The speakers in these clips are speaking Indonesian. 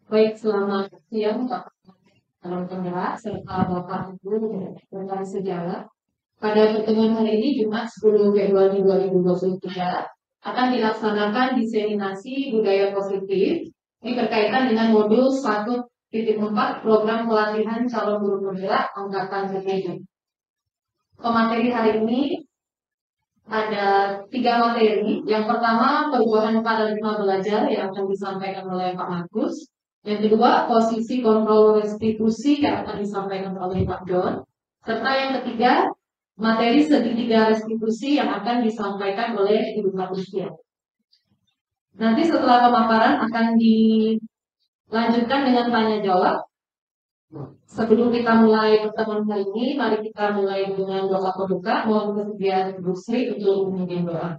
Baik, selamat siang Bapak Calon Penggerak serta Bapak Ibu rekan sejarah. Pada pertemuan hari ini Jumat 10 Februari 2023 akan dilaksanakan diseminasi budaya positif. Ini berkaitan dengan modul 1.4 program pelatihan calon guru penggerak angkatan ketujuh. Pemateri hari ini ada 3 materi. Yang pertama, perubahan paradigma belajar yang akan disampaikan oleh Pak Markus. Yang kedua, posisi kontrol restitusi yang akan disampaikan oleh Pak John. Serta yang ketiga, materi segitiga restitusi yang akan disampaikan oleh Ibu Patricia. Nanti setelah pemaparan akan dilanjutkan dengan tanya jawab. Sebelum kita mulai pertemuan hari ini, mari kita mulai dengan doa pembuka. Mohon kesediaan Ibu Sri untuk memimpin doa.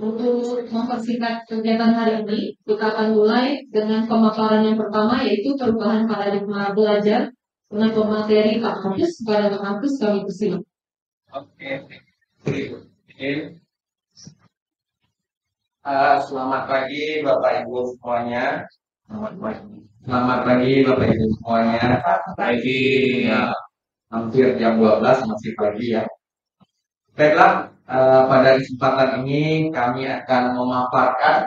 Untuk mempersingkat kegiatan hari ini, kita akan mulai dengan pemaparan yang pertama, yaitu perubahan paradigma belajar dengan pemateri Pak Markus. Kepada Pak Markus, kami persilakan. Oke. Selamat pagi Bapak Ibu semuanya. Selamat pagi Bapak Ibu semuanya. Pagi ya, hampir jam 12 masih pagi ya. Baiklah, pada kesempatan ini kami akan memaparkan.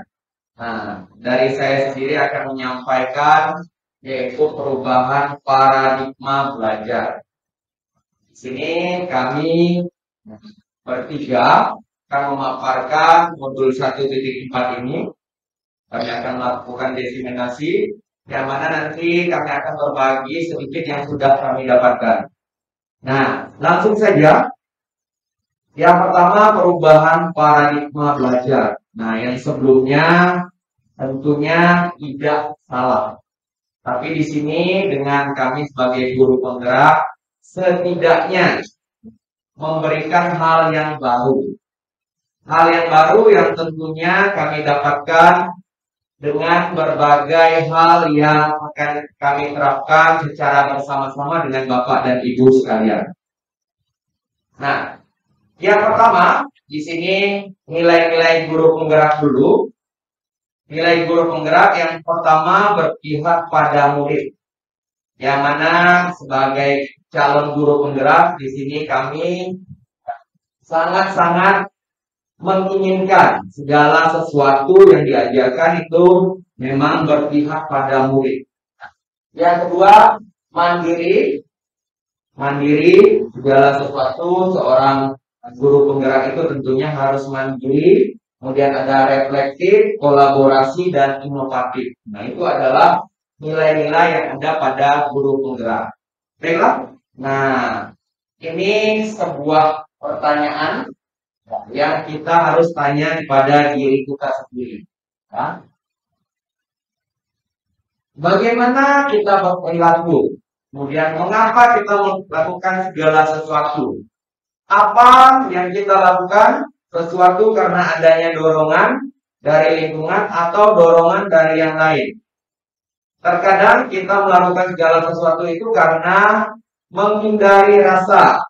Dari saya sendiri akan menyampaikan yaitu perubahan paradigma belajar. Di sini kami bertiga akan memaparkan modul 1.4 ini. Kami akan melakukan diseminasi, yang mana nanti kami akan berbagi sedikit yang sudah kami dapatkan. Nah, langsung saja. Yang pertama, perubahan paradigma belajar. Nah, yang sebelumnya tentunya tidak salah. Tapi di sini dengan kami sebagai guru penggerak, setidaknya memberikan hal yang baru. Hal yang baru yang tentunya kami dapatkan dengan berbagai hal yang akan kami terapkan secara bersama-sama dengan Bapak dan Ibu sekalian. Nah, yang pertama, di sini nilai-nilai guru penggerak dulu. Nilai guru penggerak yang pertama berpihak pada murid. Yang mana sebagai calon guru penggerak di sini kami sangat-sangat menginginkan segala sesuatu yang diajarkan itu memang berpihak pada murid. Yang kedua, mandiri. Mandiri, segala sesuatu seorang guru penggerak itu tentunya harus mandiri, kemudian ada reflektif, kolaborasi, dan inovatif. Nah, itu adalah nilai-nilai yang ada pada guru penggerak. Baiklah. Nah, ini sebuah pertanyaan yang kita harus tanya kepada diri kita sendiri. Ya. Bagaimana kita berperilaku? Kemudian mengapa kita melakukan segala sesuatu? Apa yang kita lakukan? Sesuatu karena adanya dorongan dari lingkungan atau dorongan dari yang lain. Terkadang kita melakukan segala sesuatu itu karena menghindari rasa,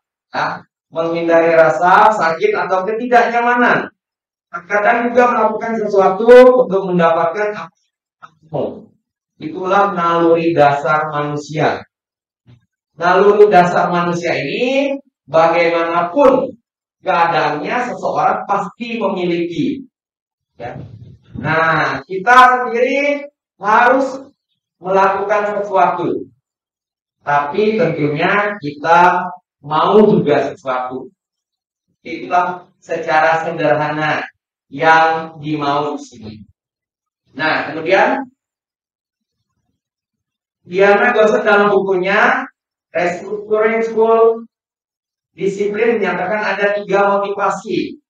menghindari rasa sakit atau ketidaknyamanan. Terkadang juga melakukan sesuatu untuk mendapatkan apa. Itulah naluri dasar manusia. Naluri dasar manusia ini bagaimanapun keadaannya seseorang pasti memiliki. Ya. Nah, kita sendiri harus melakukan sesuatu. Tapi tentunya kita mau juga sesuatu. Itulah secara sederhana yang dimau di sini. Nah, kemudian Diana Gosset dalam bukunya Restructuring school disiplin menyatakan ada 3 motivasi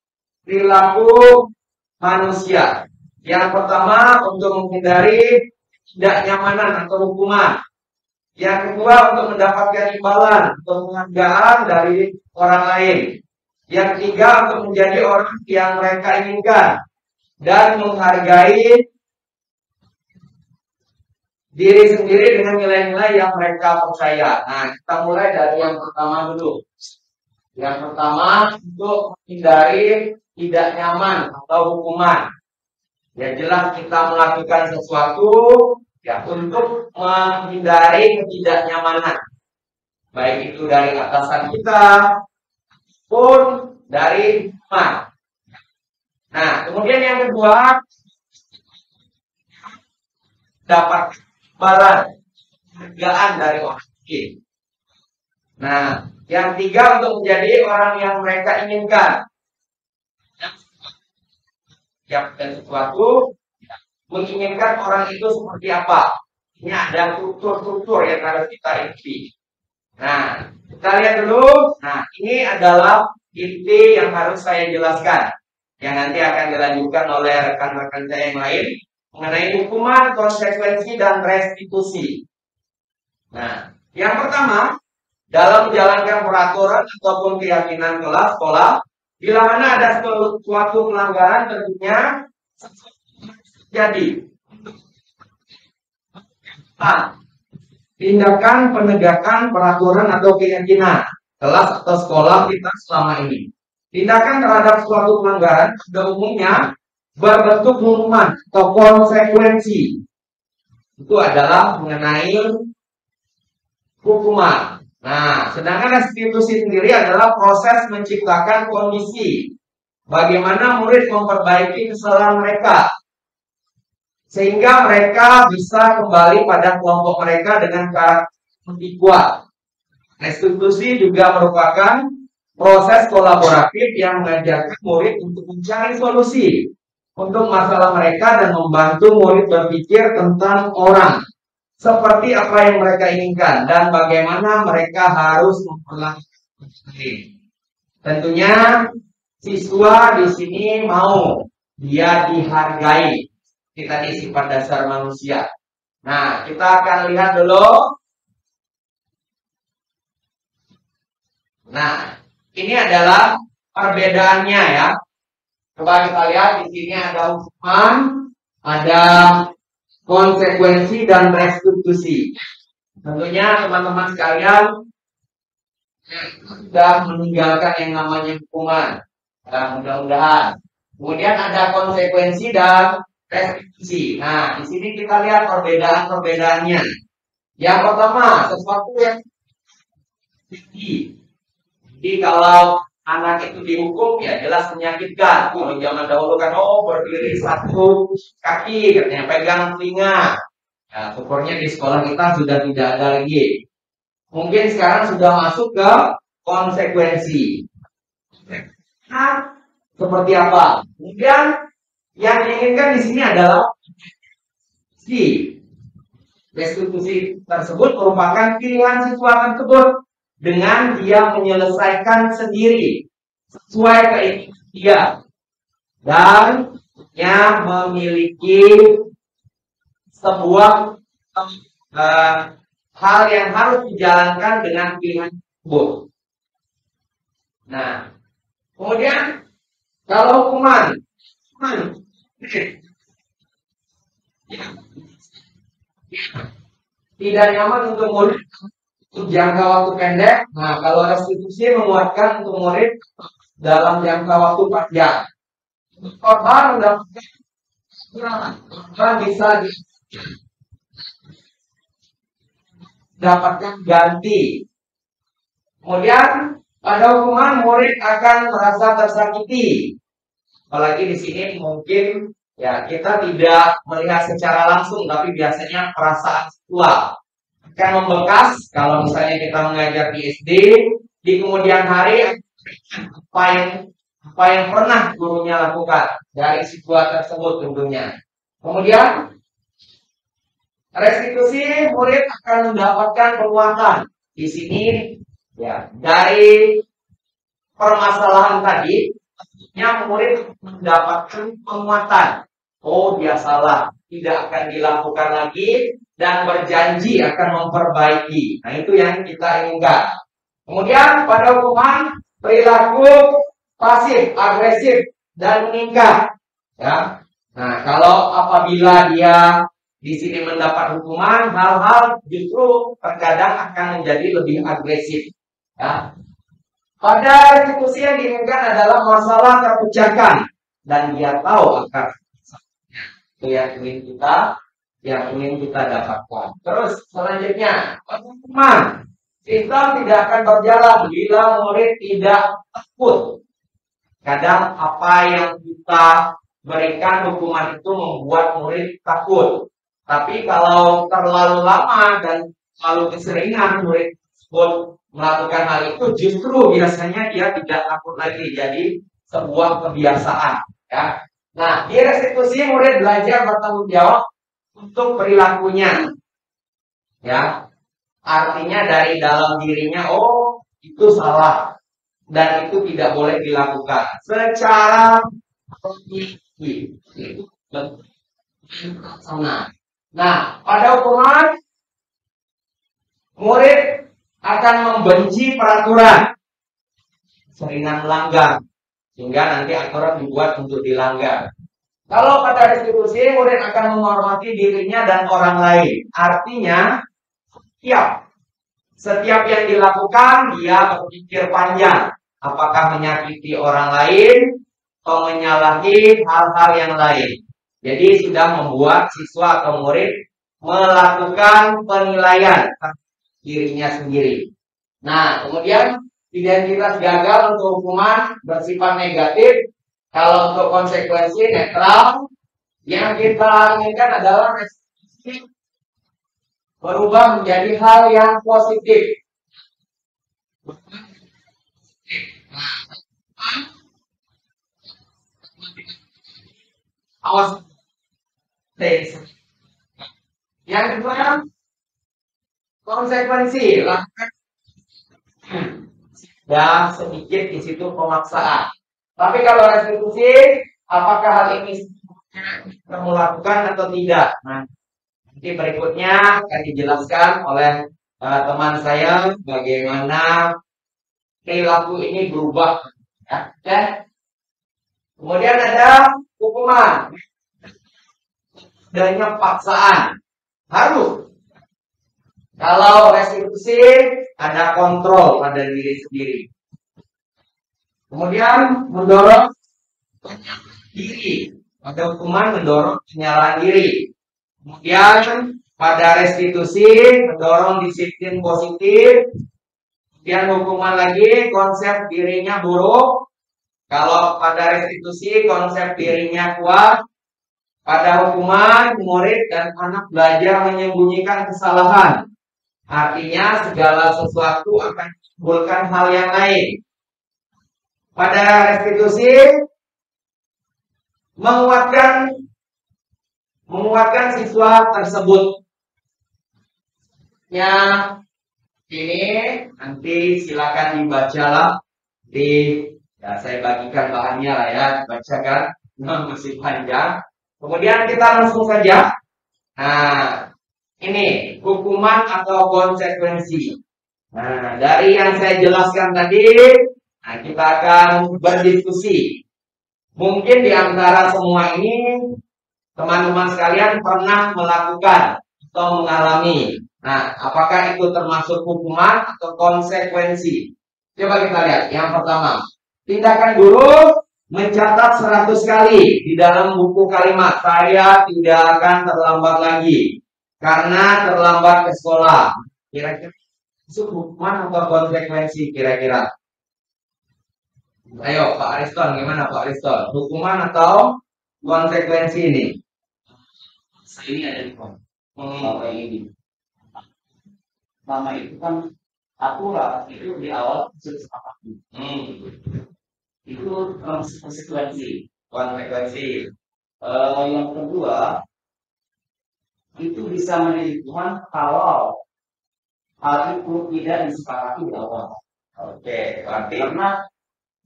perilaku manusia. Yang pertama untuk menghindari ketidaknyamanan atau hukuman. Yang kedua untuk mendapatkan imbalan atau penghargaan dari orang lain. Yang ketiga untuk menjadi orang yang mereka inginkan dan menghargai diri sendiri dengan nilai-nilai yang mereka percaya. Nah, kita mulai dari yang pertama dulu. Yang pertama untuk menghindari tidak nyaman atau hukuman. Ya jelas kita melakukan sesuatu ya untuk menghindari ketidaknyamanan. Baik itu dari atasan kita pun dari teman. Nah, kemudian yang kedua dapat imbalan penghargaan dari orang lain. Nah, yang tiga untuk menjadi orang yang mereka inginkan. Yang sesuatu menginginkan orang itu seperti apa. Ini ada struktur-struktur yang harus kita ikuti. Nah, kita lihat dulu. Nah, ini adalah inti yang harus saya jelaskan. Yang nanti akan dilanjutkan oleh rekan-rekan saya yang lain. Mengenai hukuman, konsekuensi, dan restitusi. Nah, yang pertama, dalam menjalankan peraturan ataupun keyakinan kelas sekolah, bila mana ada suatu pelanggaran tentunya jadi tindakan penegakan peraturan atau keyakinan kelas atau sekolah kita selama ini. Tindakan terhadap suatu pelanggaran pada umumnya berbentuk hukuman atau konsekuensi. Itu adalah mengenai hukuman. Nah, sedangkan restitusi sendiri adalah proses menciptakan kondisi bagaimana murid memperbaiki kesalahan mereka sehingga mereka bisa kembali pada kelompok mereka dengan karakter lebih kuat. Restitusi juga merupakan proses kolaboratif yang mengajarkan murid untuk mencari solusi untuk masalah mereka dan membantu murid berpikir tentang orang seperti apa yang mereka inginkan dan bagaimana mereka harus memperlakukan. Tentunya siswa di sini mau dia dihargai. Kita di sifat dasar manusia. Nah, kita akan lihat dulu. Nah, ini adalah perbedaannya ya. Coba kita lihat di sini ada hukuman, ada konsekuensi dan restitusi. Tentunya teman-teman sekalian sudah meninggalkan yang namanya hukuman. Mudah-mudahan. Kemudian ada konsekuensi dan restitusi. Nah, di sini kita lihat perbedaan-perbedaannya. Yang pertama, sesuatu yang jadi kalau anak itu dihukum ya jelas menyakitkan. Kalau zaman dahulu kan berdiri satu kaki katanya pegang telinga. Ya, syukurnya di sekolah kita sudah tidak ada lagi. Mungkin sekarang sudah masuk ke konsekuensi. Nah, seperti apa? Kemudian yang diinginkan di sini adalah restitusi tersebut merupakan pilihan siswa tersebut dengan dia menyelesaikan sendiri sesuai keinginan dia dan dia memiliki sebuah hal yang harus dijalankan dengan pilihan tersebut. Nah, kemudian kalau hukuman tidak nyaman untuk murid jangka waktu pendek. Nah, kalau restitusi menguatkan untuk murid dalam jangka waktu panjang. Korban bisa dapatkan ganti. Kemudian pada hukuman murid akan merasa tersakiti. Apalagi di sini mungkin ya kita tidak melihat secara langsung, tapi biasanya perasaan seksual akan membekas. Kalau misalnya kita mengajar di SD, di kemudian hari apa yang pernah gurunya lakukan dari siswa tersebut tentunya. Kemudian restitusi murid akan mendapatkan penguatan di sini ya dari permasalahan tadi, tentunya murid mendapatkan penguatan. Oh, dia salah, tidak akan dilakukan lagi dan berjanji akan memperbaiki. Nah, itu yang kita inginkan. Kemudian pada hukuman perilaku pasif, agresif dan meningkat. Ya. Nah, kalau apabila dia di sini mendapat hukuman, hal-hal justru terkadang akan menjadi lebih agresif. Ya. Pada restitusi yang diinginkan adalah masalah terpecahkan dan dia tahu akan itu yang ingin kita dapatkan. Terus selanjutnya hukuman. Sistem tidak akan berjalan bila murid tidak takut. Kadang apa yang kita berikan hukuman itu membuat murid takut. Tapi kalau terlalu lama dan terlalu keseringan murid tersebut melakukan hal itu, justru biasanya dia tidak takut lagi. Jadi sebuah kebiasaan. Ya. Nah, di restitusi murid belajar bertanggung jawab untuk perilakunya. Ya. Artinya dari dalam dirinya, oh itu salah dan itu tidak boleh dilakukan secara itu. Nah, pada hukuman murid akan membenci peraturan seringan melanggar sehingga nanti aturan dibuat untuk dilanggar. Kalau pada restitusi murid akan menghormati dirinya dan orang lain. Artinya setiap yang dilakukan dia berpikir panjang. Apakah menyakiti orang lain atau menyalahi hal-hal yang lain. Jadi sudah membuat siswa atau murid melakukan penilaian dirinya sendiri. Nah, kemudian identitas gagal untuk hukuman bersifat negatif. Kalau untuk konsekuensi netral, yang kita inginkan adalah restitusi berubah menjadi hal yang positif. Awas. Yang kedua, konsekuensi. Dan sedikit di situ pemaksaan. Tapi kalau restitusi, apakah hal ini kamu lakukan atau tidak? Nah, nanti berikutnya akan dijelaskan oleh teman saya bagaimana perilaku ini berubah. Ya. Kemudian ada hukuman. Adanya paksaan. Harus. Kalau restitusi ada kontrol pada diri sendiri. Kemudian mendorong diri. Pada hukuman mendorong penyalahan diri. Kemudian pada restitusi mendorong disiplin positif. Kemudian hukuman lagi konsep dirinya buruk. Kalau pada restitusi konsep dirinya kuat. Pada hukuman murid dan anak belajar menyembunyikan kesalahan. Artinya segala sesuatu akan menimbulkan hal yang lain. Pada restitusi menguatkan siswa tersebut. Ya, ini nanti silakan dibacalah saya bagikan bahannya lah ya, bacakan masih panjang. Kemudian kita langsung saja. Nah, ini hukuman atau konsekuensi. Nah, dari yang saya jelaskan tadi, nah kita akan berdiskusi. Mungkin di antara semua ini teman-teman sekalian pernah melakukan atau mengalami. Nah, apakah itu termasuk hukuman atau konsekuensi? Coba kita lihat. Yang pertama, tindakan guru mencatat 100 kali di dalam buku kalimat, saya tidak akan terlambat lagi karena terlambat ke sekolah. Kira-kira itu hukuman atau konsekuensi kira-kira? Ayo Pak Ariston, gimana Pak Ariston? Hukuman atau konsekuensi ini? Ini ada di bawah ini. Nama itu kan aturan itu di awal sudah sepakati. Itu konsekuensi. Konsekuensi. Yang kedua itu bisa menjadi hukuman kalau hal itu tidak disepakati di awal. Oke, berarti Karena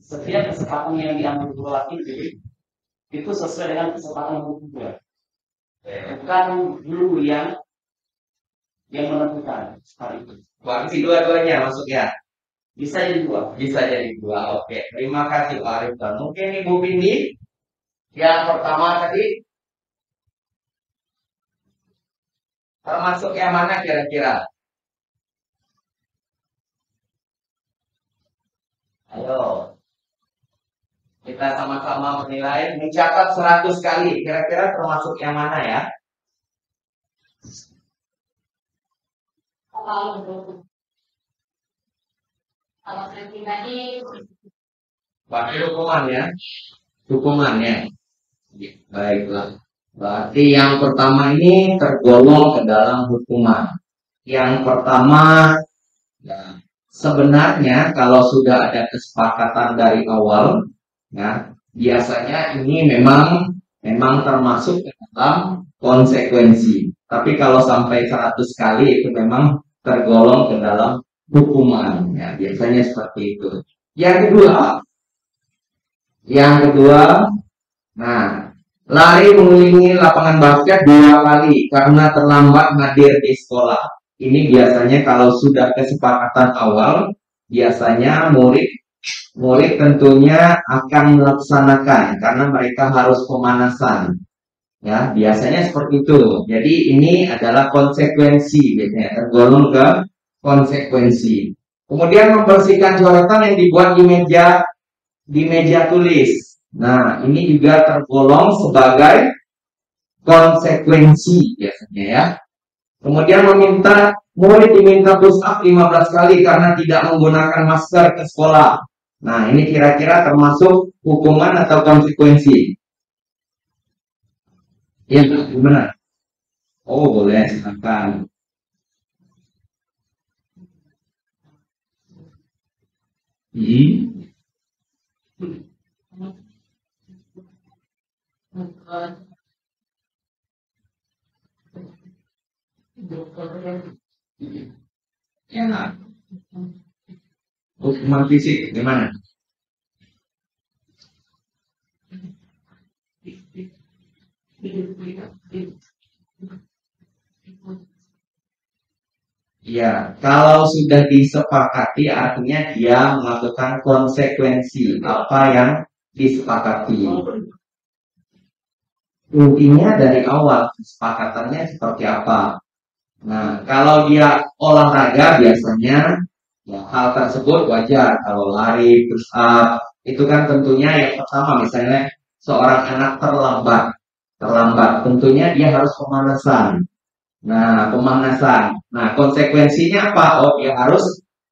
setiap kesepakatan yang diambil dua itu sesuai dengan kesepakatan yang kedua. Bukan dulu yang menentukan hal itu. berarti dua-duanya masuknya. Bisa jadi dua. Bisa jadi dua. Oke, terima kasih Pak Arifan. Mungkin Ibu Bindi yang pertama tadi termasuk yang mana kira-kira? Ayo, kita sama-sama menilai, mencatat 100 kali. Kira-kira termasuk yang mana ya? Kalau saya pribadi, Berarti hukuman ya? Hukumannya. Baiklah. Berarti yang pertama ini tergolong ke dalam hukuman. Yang pertama, ya, sebenarnya kalau sudah ada kesepakatan dari awal, ya, biasanya ini memang termasuk ke dalam konsekuensi. Tapi kalau sampai 100 kali itu memang tergolong ke dalam hukuman. Ya, biasanya seperti itu. Yang kedua, nah, lari mengelilingi lapangan basket 2 kali karena terlambat hadir di sekolah. Ini biasanya kalau sudah kesepakatan awal, biasanya murid tentunya akan melaksanakan karena mereka harus pemanasan. Ya, biasanya seperti itu. Jadi ini adalah konsekuensi, biasanya tergolong ke konsekuensi. Kemudian membersihkan coretan yang dibuat di meja tulis. Nah, ini juga tergolong sebagai konsekuensi biasanya ya. Kemudian murid diminta push up 15 kali karena tidak menggunakan masker ke sekolah. Nah, ini kira-kira termasuk hukuman atau konsekuensi? Ya, gimana? Oh, boleh, silakan. Ya, hukuman fisik gimana? Ya, kalau sudah disepakati artinya dia melakukan konsekuensi apa yang disepakati. Intinya dari awal kesepakatannya seperti apa. Nah, kalau dia olahraga biasanya ya, hal tersebut wajar. Kalau lari, push up, itu kan tentunya yang pertama misalnya seorang anak terlambat, tentunya dia harus pemanasan. Nah, pemanasan. Nah, konsekuensinya apa? Oh, dia harus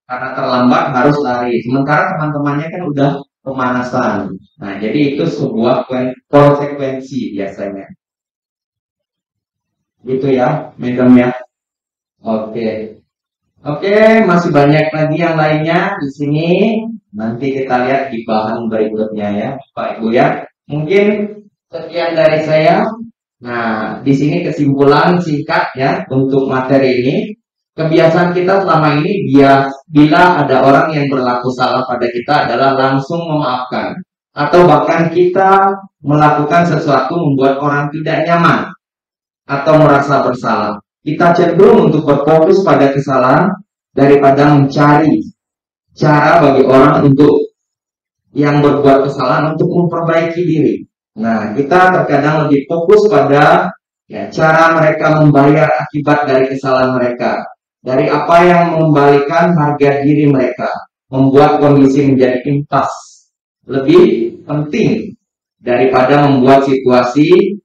karena terlambat harus lari. Sementara teman-temannya kan udah pemanasan. Nah, jadi itu sebuah konsekuensi biasanya. Gitu ya, Madam ya. Oke. Oke, masih banyak lagi yang lainnya di sini. Nanti kita lihat di bahan berikutnya ya, Pak Ibu ya. Mungkin sekian dari saya. Nah, di sini kesimpulan singkat ya untuk materi ini. Kebiasaan kita selama ini bila ada orang yang berlaku salah pada kita adalah langsung memaafkan. Atau bahkan kita melakukan sesuatu membuat orang tidak nyaman atau merasa bersalah. Kita cenderung untuk berfokus pada kesalahan daripada mencari cara bagi orang untuk yang berbuat kesalahan untuk memperbaiki diri. Nah, kita terkadang lebih fokus pada ya, cara mereka membayar akibat dari kesalahan mereka, dari apa yang mengembalikan harga diri mereka, membuat kondisi menjadi impas. Lebih penting daripada membuat situasi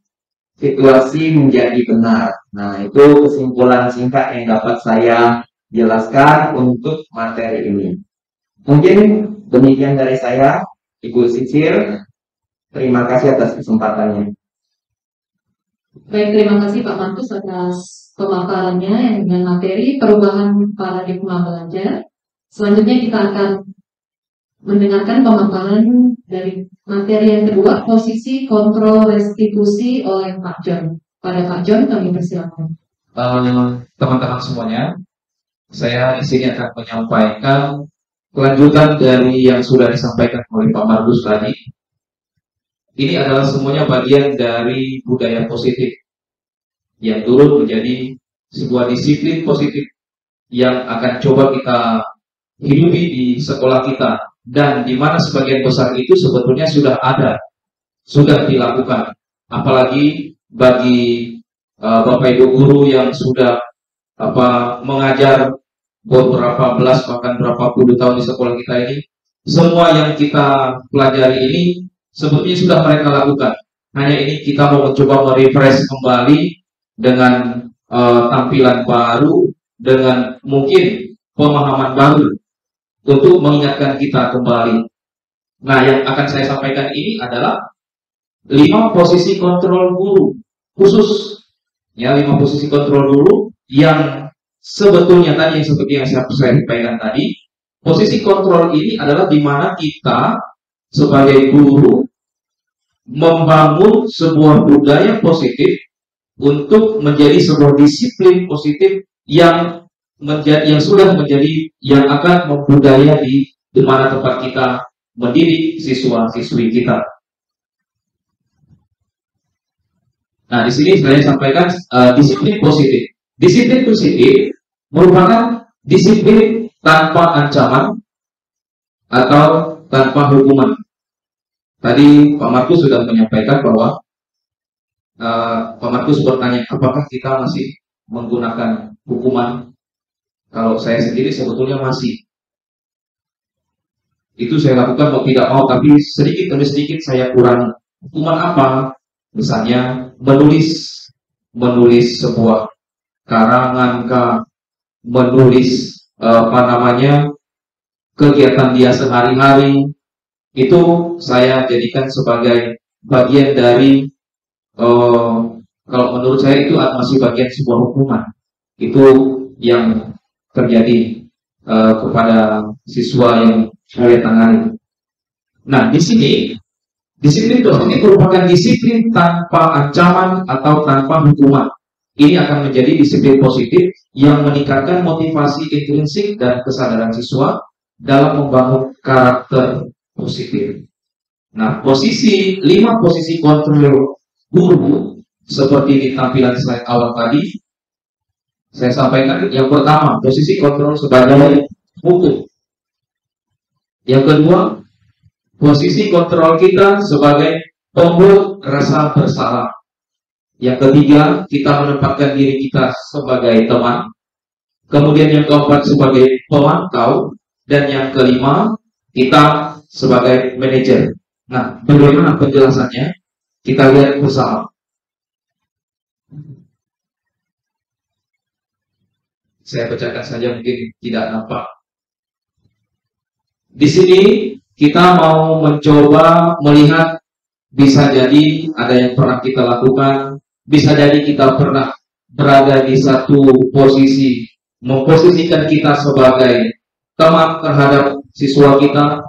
menjadi benar. Nah, itu kesimpulan singkat yang dapat saya jelaskan untuk materi ini. Mungkin demikian dari saya, Ibu Sisil. Terima kasih atas kesempatannya. baik, terima kasih Pak Markus atas pemaparannya yang dengan materi perubahan paradigma belajar. Selanjutnya kita akan mendengarkan pemaparan dari materi yang kedua, posisi kontrol restitusi oleh Pak John. Pada Pak John kami persilakan. Teman-teman semuanya, Saya di sini akan menyampaikan kelanjutan dari yang sudah disampaikan oleh Pak Margus tadi. Ini adalah semuanya bagian dari budaya positif yang turun menjadi sebuah disiplin positif yang akan coba kita hidupi di sekolah kita, dan di mana sebagian besar itu sebetulnya sudah ada, sudah dilakukan. Apalagi bagi Bapak Ibu guru yang sudah mengajar beberapa belas bahkan berapa puluh tahun di sekolah kita ini, semua yang kita pelajari ini sebetulnya sudah mereka lakukan. Hanya ini kita mau mencoba merefresh kembali dengan tampilan baru, dengan mungkin pemahaman baru untuk mengingatkan kita kembali. Nah, yang akan saya sampaikan ini adalah 5 posisi kontrol guru khusus, ya, 5 posisi kontrol guru yang sebetulnya tadi yang seperti yang saya sampaikan tadi, posisi kontrol ini adalah di mana kita sebagai guru membangun sebuah budaya positif untuk menjadi sebuah disiplin positif yang sudah menjadi yang akan membudaya di mana tempat kita mendidik siswa-siswi kita. Nah, di sini saya sampaikan disiplin positif. Disiplin positif merupakan disiplin tanpa ancaman atau tanpa hukuman. Tadi Pak Markus sudah menyampaikan bahwa Pak Markus bertanya apakah kita masih menggunakan hukuman. Kalau saya sendiri sebetulnya masih. Itu saya lakukan mau tidak mau, tapi sedikit demi sedikit saya kurangi. Hukuman apa? Misalnya menulis sebuah karangan, menulis kegiatan dia sehari-hari, itu saya jadikan sebagai bagian dari kalau menurut saya itu masih bagian sebuah hukuman. Itu yang terjadi kepada siswa yang saya tangani. Nah, di sini disiplin positif merupakan disiplin tanpa ancaman atau tanpa hukuman. Ini akan menjadi disiplin positif yang meningkatkan motivasi intrinsik dan kesadaran siswa dalam membangun karakter positif. Nah, 5 posisi kontrol guru seperti di tampilan slide awal tadi saya sampaikan. Yang pertama, posisi kontrol sebagai hukum. Yang kedua, posisi kontrol kita sebagai pembuat rasa bersalah. Yang ketiga, kita menempatkan diri kita sebagai teman. Kemudian yang keempat sebagai pemantau. Dan yang kelima, kita sebagai manajer. Nah, bagaimana penjelasannya? Kita lihat bersama. Saya bacakan saja, mungkin tidak nampak. Di sini kita mau mencoba melihat, bisa jadi ada yang pernah kita lakukan, bisa jadi kita pernah berada di satu posisi, memposisikan kita sebagai teman terhadap siswa kita,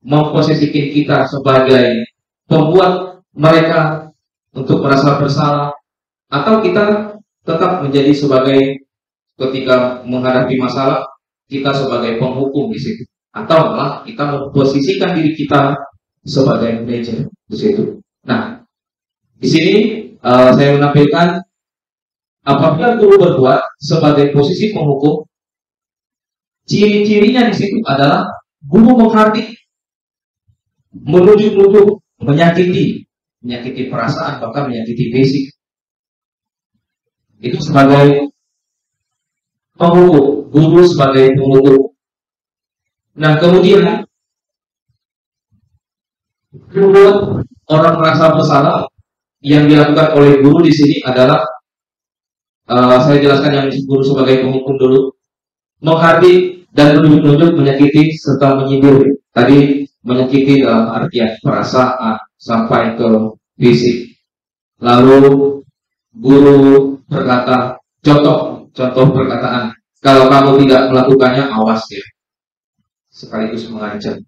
memposisikan kita sebagai pembuat mereka untuk merasa bersalah, atau kita tetap menjadi sebagai ketika menghadapi masalah kita sebagai penghukum di situ, atau malah kita memposisikan diri kita sebagai manajer di situ. Nah, di sini saya menampilkan apabila guru berbuat sebagai posisi penghukum, ciri-cirinya di situ adalah guru menghardik, menuju-nuju, menyakiti perasaan, bahkan menyakiti basic. Itu sebagai penghukum, guru sebagai penghukum. Nah, kemudian membuat orang merasa bersalah yang dilakukan oleh guru di sini adalah saya jelaskan yang guru sebagai penghukum dulu. Menghardik dan menunjuk-nunjuk, menyakiti serta menyindir. Tadi menyakiti dalam artian perasaan sampai ke fisik. Lalu guru berkata, contoh perkataan, kalau kamu tidak melakukannya, awas ya. Sekaligus mengancam.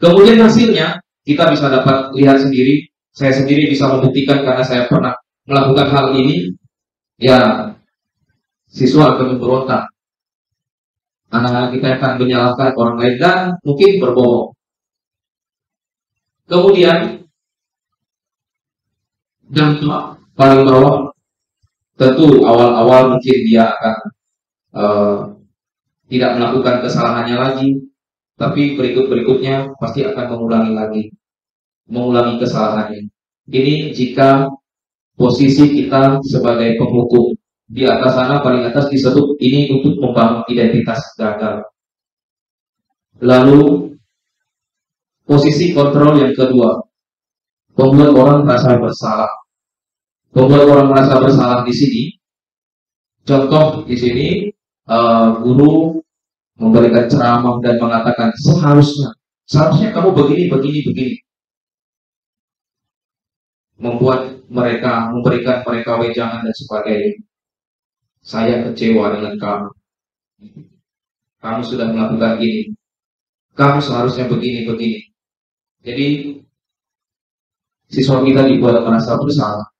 Kemudian hasilnya kita bisa dapat lihat sendiri. Saya sendiri bisa membuktikan karena saya pernah melakukan hal ini. Ya, siswa akan memberontak. Anak-anak kita akan menyalahkan orang lain dan mungkin berbohong. Kemudian dampak paling bawah, tentu awal-awal mungkin dia akan tidak melakukan kesalahannya lagi, tapi berikut-berikutnya pasti akan mengulangi kesalahannya. Ini jika posisi kita sebagai penghukum. Di atas sana paling atas disebut ini untuk membangun identitas gagal. Lalu posisi kontrol yang kedua, membuat orang merasa bersalah. Membuat orang merasa bersalah di sini. Contoh di sini guru memberikan ceramah dan mengatakan seharusnya kamu begini. Memberikan mereka wejangan dan sebagainya. Saya kecewa dengan kamu. Kamu sudah melakukan ini. Kamu seharusnya begini. Jadi siswa kita dibuat merasa bersalah.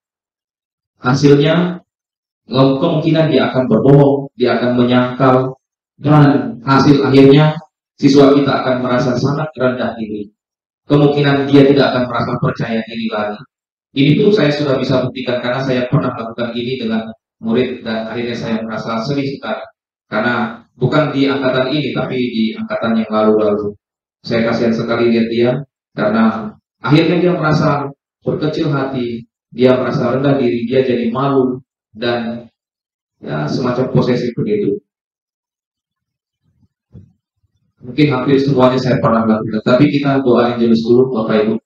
Hasilnya kemungkinan dia akan berbohong, dia akan menyangkal, dan hasil akhirnya siswa kita akan merasa sangat rendah diri. Kemungkinan dia tidak akan merasa percaya diri lagi. Ini pun saya sudah bisa buktikan karena saya pernah melakukan ini dengan murid dan akhirnya saya merasa sedih sekali. Karena bukan di angkatan ini tapi di angkatan yang lalu-lalu. Saya kasihan sekali lihat dia karena akhirnya dia merasa berkecil hati, dia merasa rendah diri, dia jadi malu dan ya semacam posesif begitu. Mungkin hampir semuanya saya pernah lakukan, tapi kita doain dulu Bapak Ibu.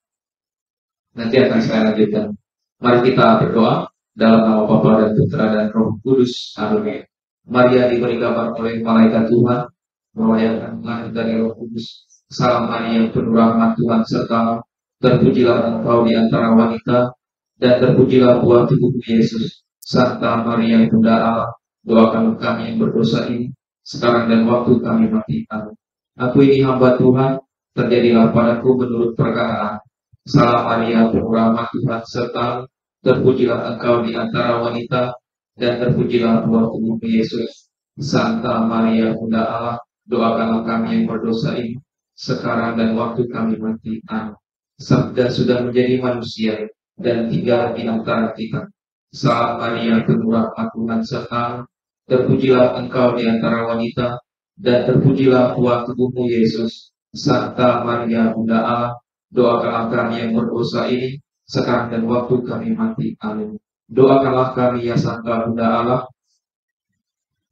Nanti akan saya lanjutkan. Mari kita berdoa. Dalam nama Bapa dan Putra dan Roh Kudus. Amin. Maria diberi kabar oleh malaikat Tuhan, merayakan lahir dari Roh Kudus. Salam Maria, penuh rahmat Tuhan sertamu. Terpujilah engkau di antara wanita, dan terpujilah buah tubuhmu Yesus. Santa Maria Bunda Allah, doakan kami yang berdosa ini, sekarang dan waktu kami mati. Amin. Aku ini hamba Tuhan, terjadilah padaku menurut perkataan. Salam Maria, penuh rahmat Tuhan sertamu. Terpujilah engkau di antara wanita, dan terpujilah buah tubuhmu Yesus. Santa Maria Bunda Allah, doakanlah kami yang berdosa ini, sekarang dan waktu kami mati. Amin. Sabda sudah menjadi manusia dan tinggal di antara kita. Salam Maria, penuh rahmat Tuhan sertamu. Terpujilah engkau di antara wanita, dan terpujilah buah tubuhmu Yesus. Santa Maria Bunda Allah, doakanlah kami yang berdosa ini, sekarang dan waktu kami mati. Amin. Doakanlah kami ya Santa Bunda Allah,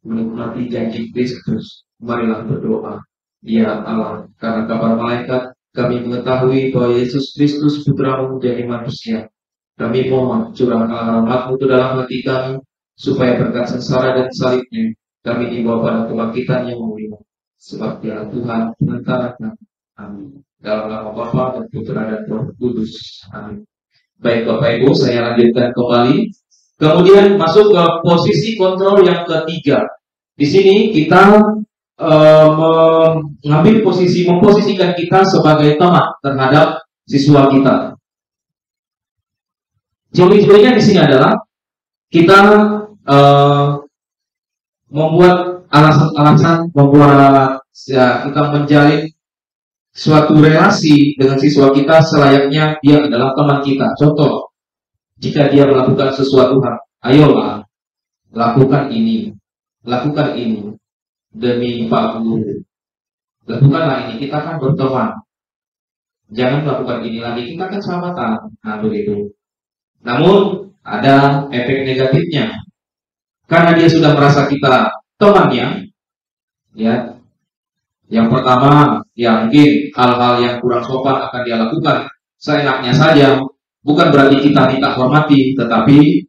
menikmati janji Kristus. Marilah berdoa. Ya Allah, karena kabar malaikat, kami mengetahui bahwa Yesus Kristus Putramu menjadi manusia. Kami mohon curahkanlah rahmat-Mu ke dalam hati kami, supaya berkat sengsara dan salibnya, kami dibawa pada kebangkitan yang mulia. Sebab Dia Tuhan antara kami. Amin. Dalam nama Bapa dan Putra dan Roh Kudus. Amin. Baik Bapak Ibu, saya lanjutkan kembali. Kemudian masuk ke posisi kontrol yang ketiga. Di sini kita memposisikan kita sebagai teman terhadap siswa kita. Ciri-cirinya di sini adalah kita membuat alasan-alasan, kita menjalin suatu relasi dengan siswa kita selayaknya dia adalah teman kita. Contoh, jika dia melakukan sesuatu hal, ayolah lakukan ini demi Pak Guru. Lakukanlah ini, kita kan berteman. Jangan melakukan ini lagi, kita kan sahabatan. Nah begitu. Namun ada efek negatifnya. Karena dia sudah merasa kita temannya, ya. Yang pertama, ya mungkin hal-hal yang kurang sopan akan dia lakukan seenaknya saja. Bukan berarti kita tidak hormati, tetapi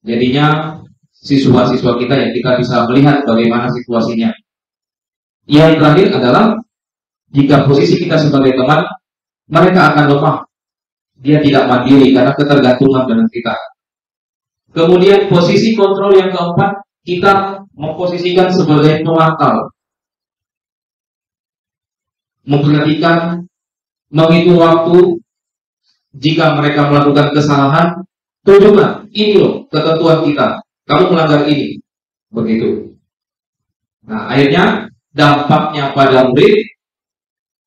jadinya siswa-siswa kita yang kita bisa melihat bagaimana situasinya. Yang terakhir adalah jika posisi kita sebagai teman, mereka akan lemah. Dia tidak mandiri karena ketergantungan dengan kita. Kemudian posisi kontrol yang keempat, kita memposisikan sebagai pemantau. Memperhatikan, menghitung waktu. Jika mereka melakukan kesalahan, tunjukkan, ini loh ketentuan kita. Kamu melanggar ini. Begitu. Nah, akhirnya dampaknya pada murid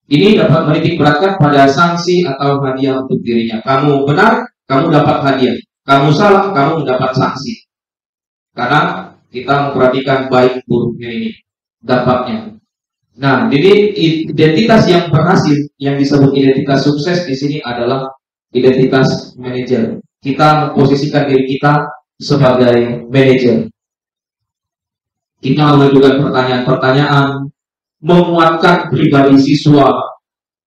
ini dapat menitik beratkan pada sanksi atau hadiah untuk dirinya. Kamu benar, kamu dapat hadiah. Kamu salah, kamu mendapat sanksi. Karena kita memperhatikan baik buruknya ini, dampaknya. Nah, jadi identitas yang berhasil, yang disebut identitas sukses di sini adalah identitas manajer. Kita memposisikan diri kita sebagai manajer. Kita mengajukan pertanyaan-pertanyaan, menguatkan pribadi siswa.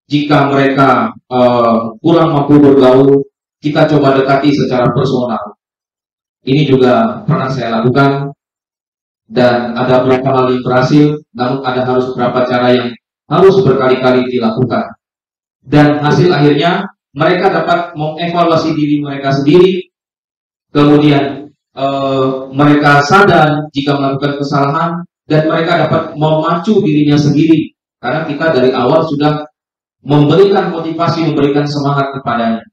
Jika mereka kurang mampu bergaul, kita coba dekati secara personal. Ini juga pernah saya lakukan, dan ada beberapa hal yang berhasil, namun ada harus beberapa cara yang harus berkali-kali dilakukan. Dan hasil akhirnya, mereka dapat mengevaluasi diri mereka sendiri, kemudian mereka sadar jika melakukan kesalahan, dan mereka dapat memacu dirinya sendiri karena kita dari awal sudah memberikan motivasi, memberikan semangat kepadanya.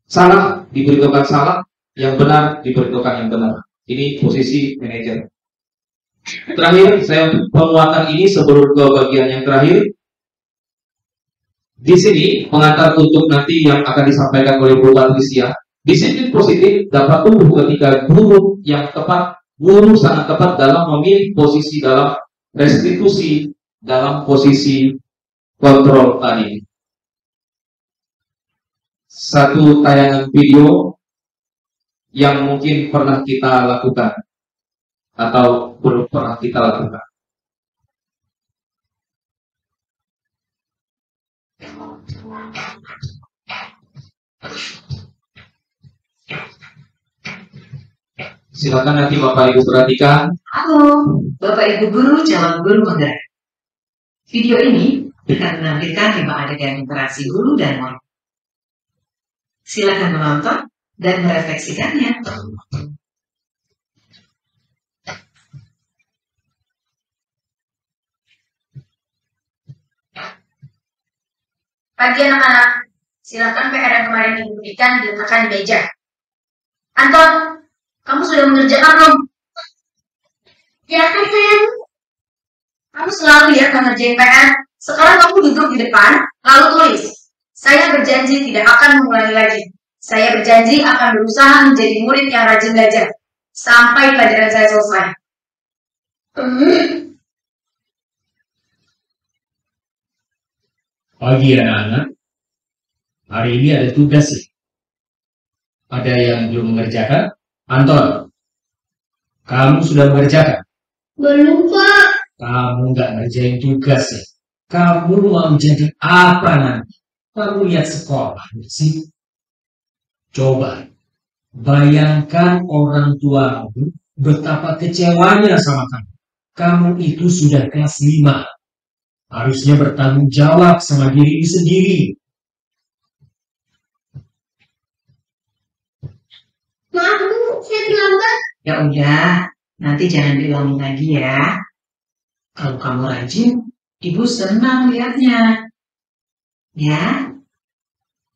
Salah diberitahukan salah, yang benar diberitahukan yang benar. Ini posisi manajer. Terakhir, saya penguatan ini sebelum ke bagian yang terakhir. Di sini pengantar untuk nanti yang akan disampaikan oleh Bu Patricia. Disiplin positif dapat tumbuh ketika guru yang tepat, guru sangat tepat dalam memilih posisi dalam restitusi, dalam posisi kontrol tadi. Satu tayangan video yang mungkin pernah kita lakukan atau belum pernah kita lakukan. Silakan nanti Bapak Ibu perhatikan. Halo, Bapak Ibu Guru calon guru penggerak. Video ini akan menampilkan 5 adegan interaksi guru dan murid. Silakan menonton dan merefleksikannya. Pagi anak-anak, silakan PR yang kemarin Ibu berikan diletakkan di meja. Anton, kamu sudah mengerjakan belum? Ya kan sayang. Kamu selalu ya mengerjain PR. Sekarang kamu duduk di depan, lalu tulis. Saya berjanji tidak akan mengulangi lagi. Saya berjanji akan berusaha menjadi murid yang rajin belajar sampai pelajaran saya selesai. Pagi anak-anak, hari ini ada tugas ya. Ada yang belum mengerjakan? Anton, kamu sudah mengerjakan? Belum, Pak. Kamu nggak ngerjain tugas ya? Kamu mau jadi apa nanti? Kamu lihat sekolah sih? Coba, bayangkan orang tuamu betapa kecewanya sama kamu. Kamu itu sudah kelas 5. Harusnya bertanggung jawab sama diri sendiri. Maaf, Bu, saya terlambat. Ya udah, nanti jangan diulangi lagi ya. Kalau kamu rajin, Ibu senang lihatnya. Ya,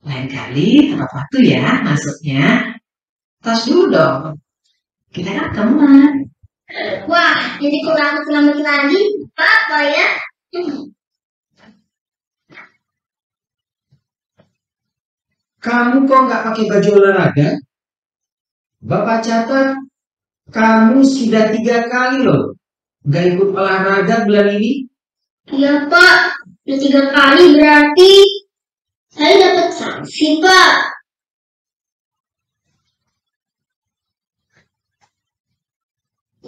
lain kali tepat waktu ya masuknya. Tos dulu dong. Kita kan teman. Wah, jadi kurang selamat lagi. Apa ya? Kamu kok nggak pakai baju olahraga? Bapak catat, kamu sudah 3 kali loh nggak ikut olahraga bulan ini. Iya, Pak. Udah 3 kali berarti saya dapat sanksi, Pak.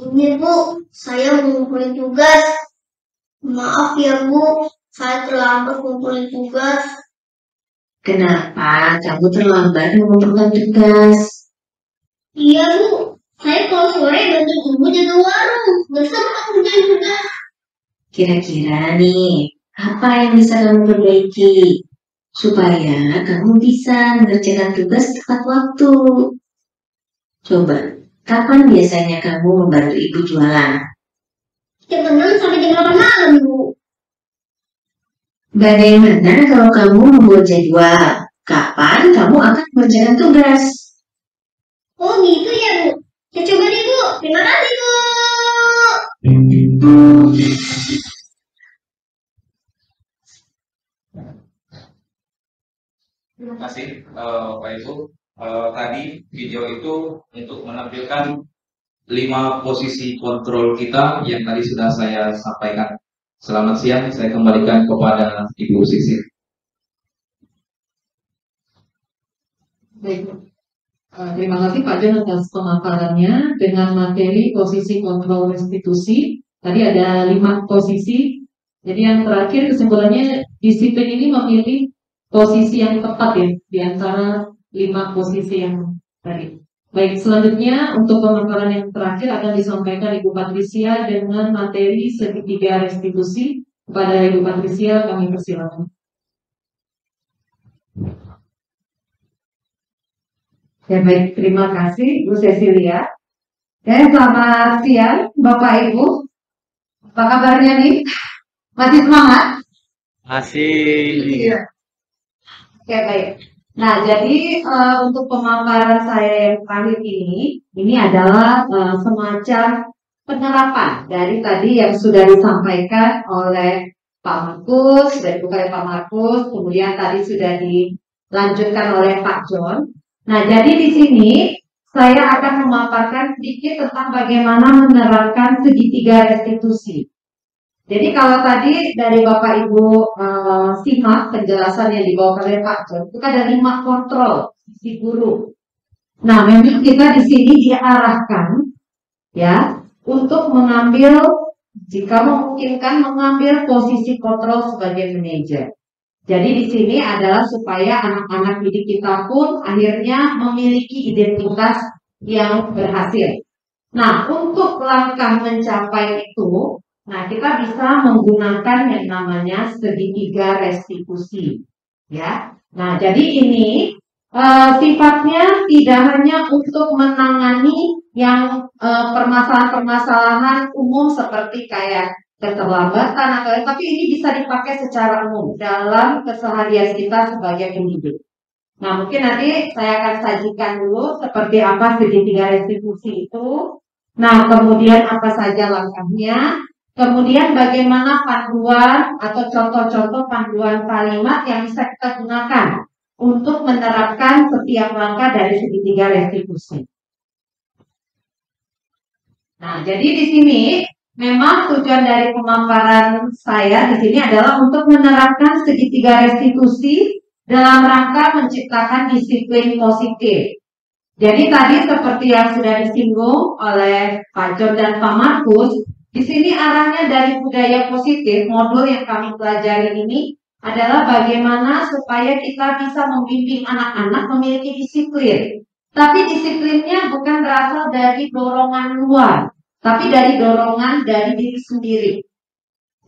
Ini, Bu, saya mengumpulin tugas. Maaf ya, Bu, saya terlambat mengumpulin tugas. Kenapa kamu terlambat mengumpulkan tugas? Iya, Bu. Saya kalau sore bantu Ibu jaga warung. Besok aku kerjain tugas. Kira-kira nih, apa yang bisa kamu perbaiki supaya kamu bisa mengerjakan tugas tepat waktu? Coba, kapan biasanya kamu membantu Ibu jualan? Jam 6 sampai jam 8 malam, Bu. Bagaimana kalau kamu membuat jadwal? Kapan kamu akan mengerjakan tugas? Oh gitu ya, Bu. Ya coba deh, Bu. Terima kasih, Bu. Terima kasih Pak Ibu. Tadi video itu untuk menampilkan 5 posisi kontrol kita yang tadi sudah saya sampaikan. Selamat siang, saya kembalikan kepada Ibu Sisil. Baik, terima kasih Pak John atas pemaparannya dengan materi posisi kontrol restitusi. Tadi ada 5 posisi. Jadi yang terakhir kesimpulannya disiplin ini memilih posisi yang tepat ya di antara 5 posisi yang tadi. Baik, selanjutnya untuk pemaparan yang terakhir akan disampaikan Ibu Patricia dengan materi segitiga restitusi. Kepada Ibu Patricia kami persilakan. Ya baik, terima kasih Bu Cecilia. Dan selamat siang Bapak Ibu. Apa kabarnya nih? Masih semangat? Masih. Iya. Oke baik. Nah jadi untuk pemaparan saya yang terakhir ini adalah semacam penerapan dari tadi yang sudah disampaikan oleh Pak Markus, dari Pak Markus, kemudian tadi sudah dilanjutkan oleh Pak John. Nah, jadi di sini saya akan memaparkan sedikit tentang bagaimana menerapkan segitiga restitusi. Jadi kalau tadi dari Bapak Ibu simak penjelasan yang dibawa oleh Pak John, itu ada 5 kontrol si guru. Nah, memang kita di sini diarahkan ya untuk mengambil, jika memungkinkan mengambil posisi kontrol sebagai manajer. Jadi di sini adalah supaya anak-anak didik kita pun akhirnya memiliki identitas yang berhasil. Nah, untuk langkah mencapai itu, nah kita bisa menggunakan yang namanya segitiga restitusi, ya. Nah, jadi ini sifatnya tidak hanya untuk menangani yang permasalahan-permasalahan umum seperti kayak keterlambatan atau tapi ini bisa dipakai secara umum dalam keseharian kita sebagai pendidik. Nah, mungkin nanti saya akan sajikan dulu seperti apa segitiga restitusi itu. Nah, kemudian apa saja langkahnya, kemudian bagaimana panduan atau contoh-contoh panduan kalimat yang bisa kita gunakan untuk menerapkan setiap langkah dari segitiga restitusi. Nah, jadi di sini memang tujuan dari pemaparan saya di sini adalah untuk menerapkan segitiga restitusi dalam rangka menciptakan disiplin positif. Jadi tadi seperti yang sudah disinggung oleh Pak John dan Pak Markus, di sini arahnya dari budaya positif, modul yang kami pelajari ini adalah bagaimana supaya kita bisa membimbing anak-anak memiliki disiplin. Tapi disiplinnya bukan berasal dari dorongan luar, tapi dari dorongan dari diri sendiri.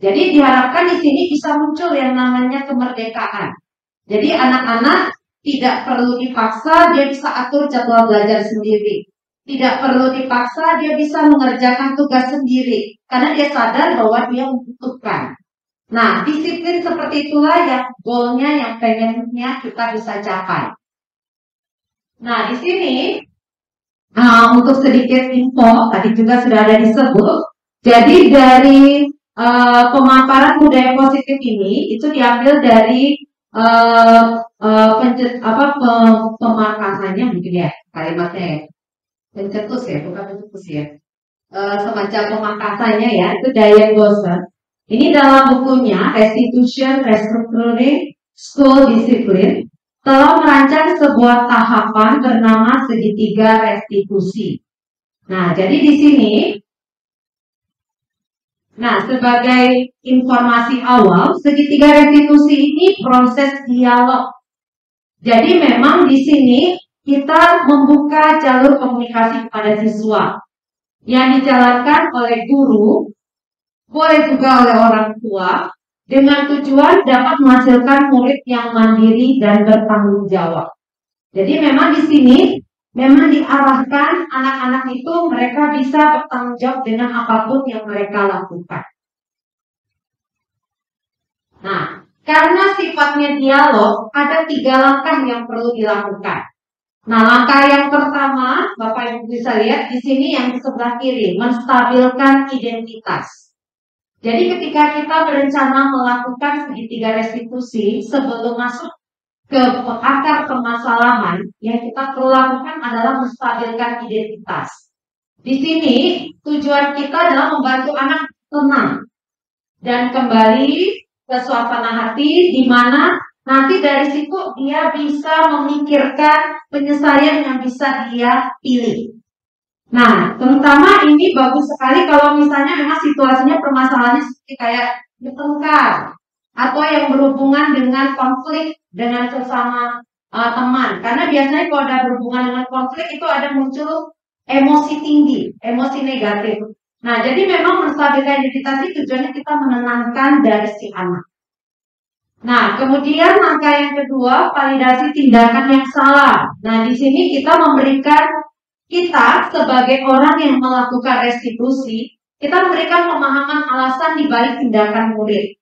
Jadi diharapkan di sini bisa muncul yang namanya kemerdekaan. Jadi anak-anak tidak perlu dipaksa, dia bisa atur jadwal belajar sendiri. Tidak perlu dipaksa, dia bisa mengerjakan tugas sendiri. Karena dia sadar bahwa dia membutuhkan. Nah, disiplin seperti itulah yang goalnya, yang pengennya kita bisa capai. Nah, di sini untuk sedikit info, tadi juga sudah ada disebut. Jadi dari pemaparan budaya positif ini itu diambil dari pemakasannya mungkin ya kalimatnya ya, pencetus ya, bukan pencetus ya, semacam pemakasannya ya, itu Diane Gosser. Ini dalam bukunya Restitution Restructuring School Discipline telah merancang sebuah tahapan bernama segitiga restitusi. Nah, jadi di sini, nah sebagai informasi awal, segitiga restitusi ini proses dialog. Jadi memang di sini kita membuka jalur komunikasi kepada siswa yang dijalankan oleh guru, boleh juga oleh orang tua, dengan tujuan dapat menghasilkan murid yang mandiri dan bertanggung jawab. Jadi memang di sini memang diarahkan anak-anak itu mereka bisa bertanggung jawab dengan apapun yang mereka lakukan. Nah, karena sifatnya dialog, ada 3 langkah yang perlu dilakukan. Nah, langkah yang pertama, Bapak Ibu bisa lihat di sini yang di sebelah kiri, menstabilkan identitas. Jadi ketika kita berencana melakukan segitiga restitusi sebelum masuk ke akar permasalahan, yang kita perlu lakukan adalah menstabilkan identitas. Di sini tujuan kita adalah membantu anak tenang dan kembali ke suasana hati, di mana nanti dari situ dia bisa memikirkan penyelesaian yang bisa dia pilih. Nah, terutama ini bagus sekali kalau misalnya memang situasinya permasalahannya seperti kayak bertengkar atau yang berhubungan dengan konflik dengan sesama teman. Karena biasanya kalau ada berhubungan dengan konflik itu ada muncul emosi tinggi, emosi negatif. Nah, jadi memang menstabilkan identitas itu tujuannya kita menenangkan dari si anak. Nah, kemudian langkah yang kedua, validasi tindakan yang salah. Nah, di sini kita memberikan, kita sebagai orang yang melakukan restitusi, kita memberikan pemahaman alasan di balik tindakan murid.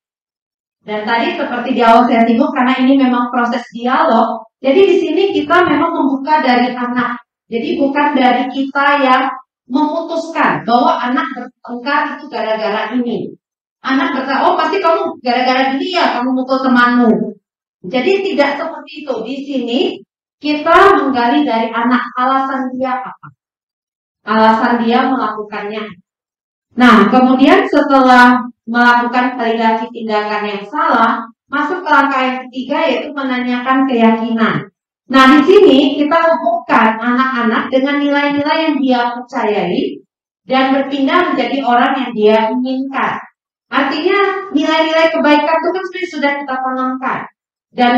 Dan tadi seperti di awal saya singgung, karena ini memang proses dialog, jadi di sini kita memang membuka dari anak. Jadi bukan dari kita yang memutuskan bahwa anak bertengkar itu gara-gara ini. Anak berkata, oh pasti kamu gara-gara gini ya, kamu mukul temanmu. Jadi tidak seperti itu. Di sini kita menggali dari anak, alasan dia apa. Alasan dia melakukannya. Nah, kemudian setelah melakukan validasi tindakan yang salah, masuk ke langkah yang ketiga yaitu menanyakan keyakinan. Nah, di sini kita hubungkan anak-anak dengan nilai-nilai yang dia percayai dan berpindah menjadi orang yang dia inginkan. Artinya nilai-nilai kebaikan itu kan sebenarnya sudah kita tanamkan. Dan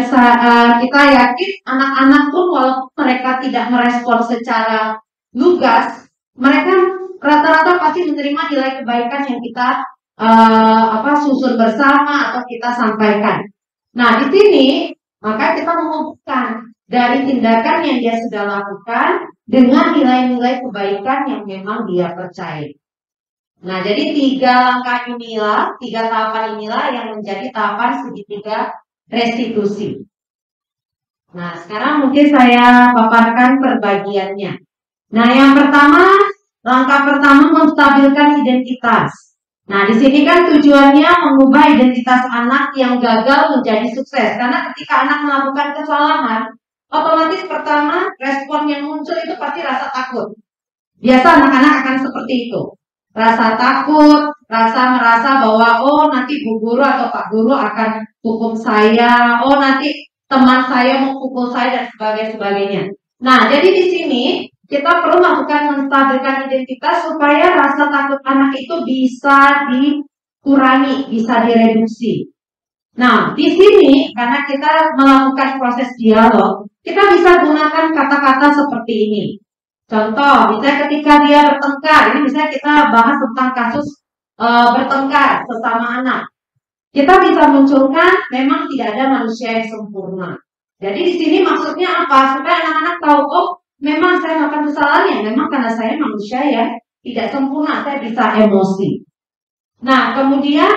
kita yakin anak-anak pun walaupun mereka tidak merespon secara lugas, mereka rata-rata pasti menerima nilai kebaikan yang kita susun bersama atau kita sampaikan. Nah, di sini maka kita menghubungkan dari tindakan yang dia sudah lakukan dengan nilai-nilai kebaikan yang memang dia percaya. Nah, jadi 3 langkah inilah, 3 tahapan inilah yang menjadi tahapan segitiga restitusi. Nah, sekarang mungkin saya paparkan perbagiannya. Nah, yang pertama, langkah pertama menstabilkan identitas. Nah, di sini kan tujuannya mengubah identitas anak yang gagal menjadi sukses. Karena ketika anak melakukan kesalahan, otomatis pertama respon yang muncul itu pasti rasa takut. Biasa anak-anak akan seperti itu. Rasa takut, merasa bahwa oh nanti bu guru atau pak guru akan hukum saya, oh nanti teman saya mau pukul saya dan sebagainya. Nah, jadi di sini kita perlu melakukan menstabilkan identitas supaya rasa takut anak itu bisa dikurangi, bisa direduksi. Nah, di sini karena kita melakukan proses dialog, kita bisa gunakan kata-kata seperti ini. Contoh, misalnya ketika dia bertengkar, ini misalnya kita bahas tentang kasus bertengkar sesama anak. Kita bisa munculkan memang tidak ada manusia yang sempurna. Jadi di sini maksudnya apa? Supaya anak-anak tahu, oh memang saya melakukan kesalahan ya, memang karena saya manusia ya tidak sempurna, saya bisa emosi. Nah, kemudian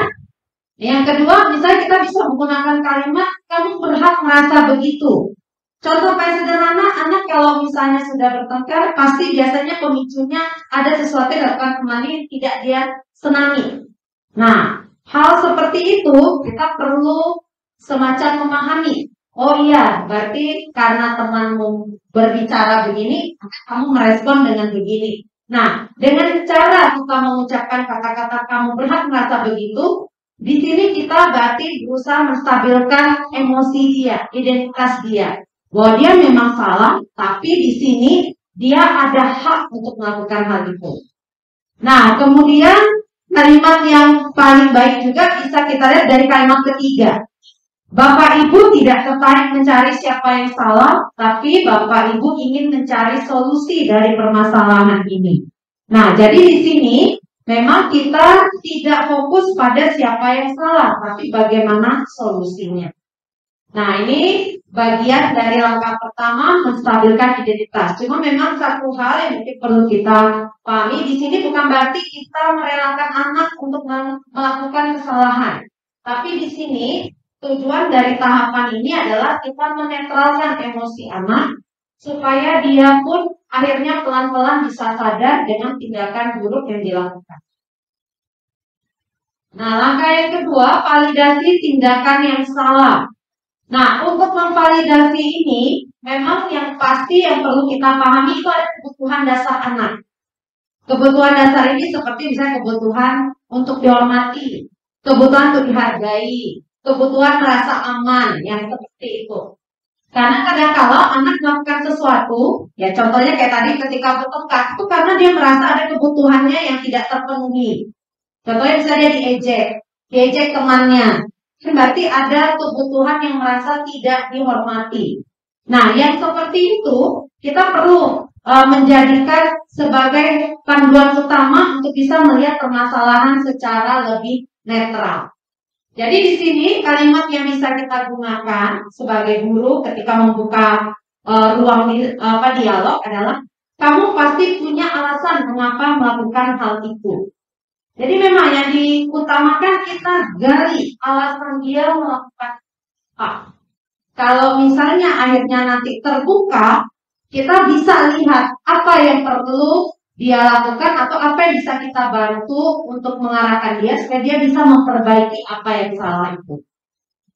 yang kedua, misalnya kita bisa menggunakan kalimat, kamu berhak merasa begitu. Contoh paling sederhana, anak kalau misalnya sudah bertengkar, pasti biasanya pemicunya ada sesuatu yang dilakukan temannya yang tidak dia senangi. Nah, hal seperti itu kita perlu semacam memahami. Oh iya, berarti karena temanmu berbicara begini, kamu merespon dengan begini. Nah, dengan cara kita mengucapkan kata-kata kamu berhak merasa begitu, di sini kita berarti berusaha menstabilkan emosi dia, identitas dia. Bahwa dia memang salah, tapi di sini dia ada hak untuk melakukan hal itu. Nah, kemudian kalimat yang paling baik juga bisa kita lihat dari kalimat ketiga. Bapak Ibu tidak tertarik mencari siapa yang salah, tapi Bapak Ibu ingin mencari solusi dari permasalahan ini. Nah, jadi di sini memang kita tidak fokus pada siapa yang salah, tapi bagaimana solusinya. Nah, ini bagian dari langkah pertama menstabilkan identitas. Cuma memang satu hal yang mungkin perlu kita pahami di sini bukan berarti kita merelakan anak untuk melakukan kesalahan. Tapi di sini tujuan dari tahapan ini adalah kita menetralkan emosi anak supaya dia pun akhirnya pelan-pelan bisa sadar dengan tindakan buruk yang dilakukan. Nah, langkah yang kedua, validasi tindakan yang salah. Nah, untuk memvalidasi ini, memang yang pasti yang perlu kita pahami itu ada kebutuhan dasar anak. Kebutuhan dasar ini seperti misalnya kebutuhan untuk dihormati, kebutuhan untuk dihargai, kebutuhan merasa aman, yang seperti itu. Karena kadang-kala anak melakukan sesuatu, ya contohnya kayak tadi ketika bertengkar, itu karena dia merasa ada kebutuhannya yang tidak terpenuhi. Contohnya misalnya dia diejek temannya, kan berarti ada kebutuhan yang merasa tidak dihormati. Nah, yang seperti itu kita perlu menjadikan sebagai panduan utama untuk bisa melihat permasalahan secara lebih netral. Jadi di sini kalimat yang bisa kita gunakan sebagai guru ketika membuka ruang dialog adalah kamu pasti punya alasan mengapa melakukan hal itu. Jadi memang yang diutamakan kita gali alasan dia melakukan apa. Kalau misalnya akhirnya nanti terbuka, kita bisa lihat apa yang perlu dia lakukan atau apa yang bisa kita bantu untuk mengarahkan dia supaya dia bisa memperbaiki apa yang salah itu.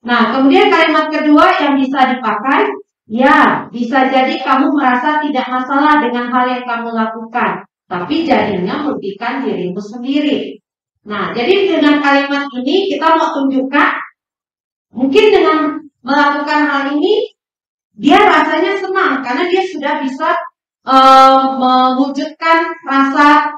Nah, kemudian kalimat kedua yang bisa dipakai, ya bisa jadi kamu merasa tidak masalah dengan hal yang kamu lakukan, tapi jadinya merugikan dirimu sendiri. Nah, jadi dengan kalimat ini kita mau tunjukkan, mungkin dengan melakukan hal ini, dia rasanya senang karena dia sudah bisa mewujudkan rasa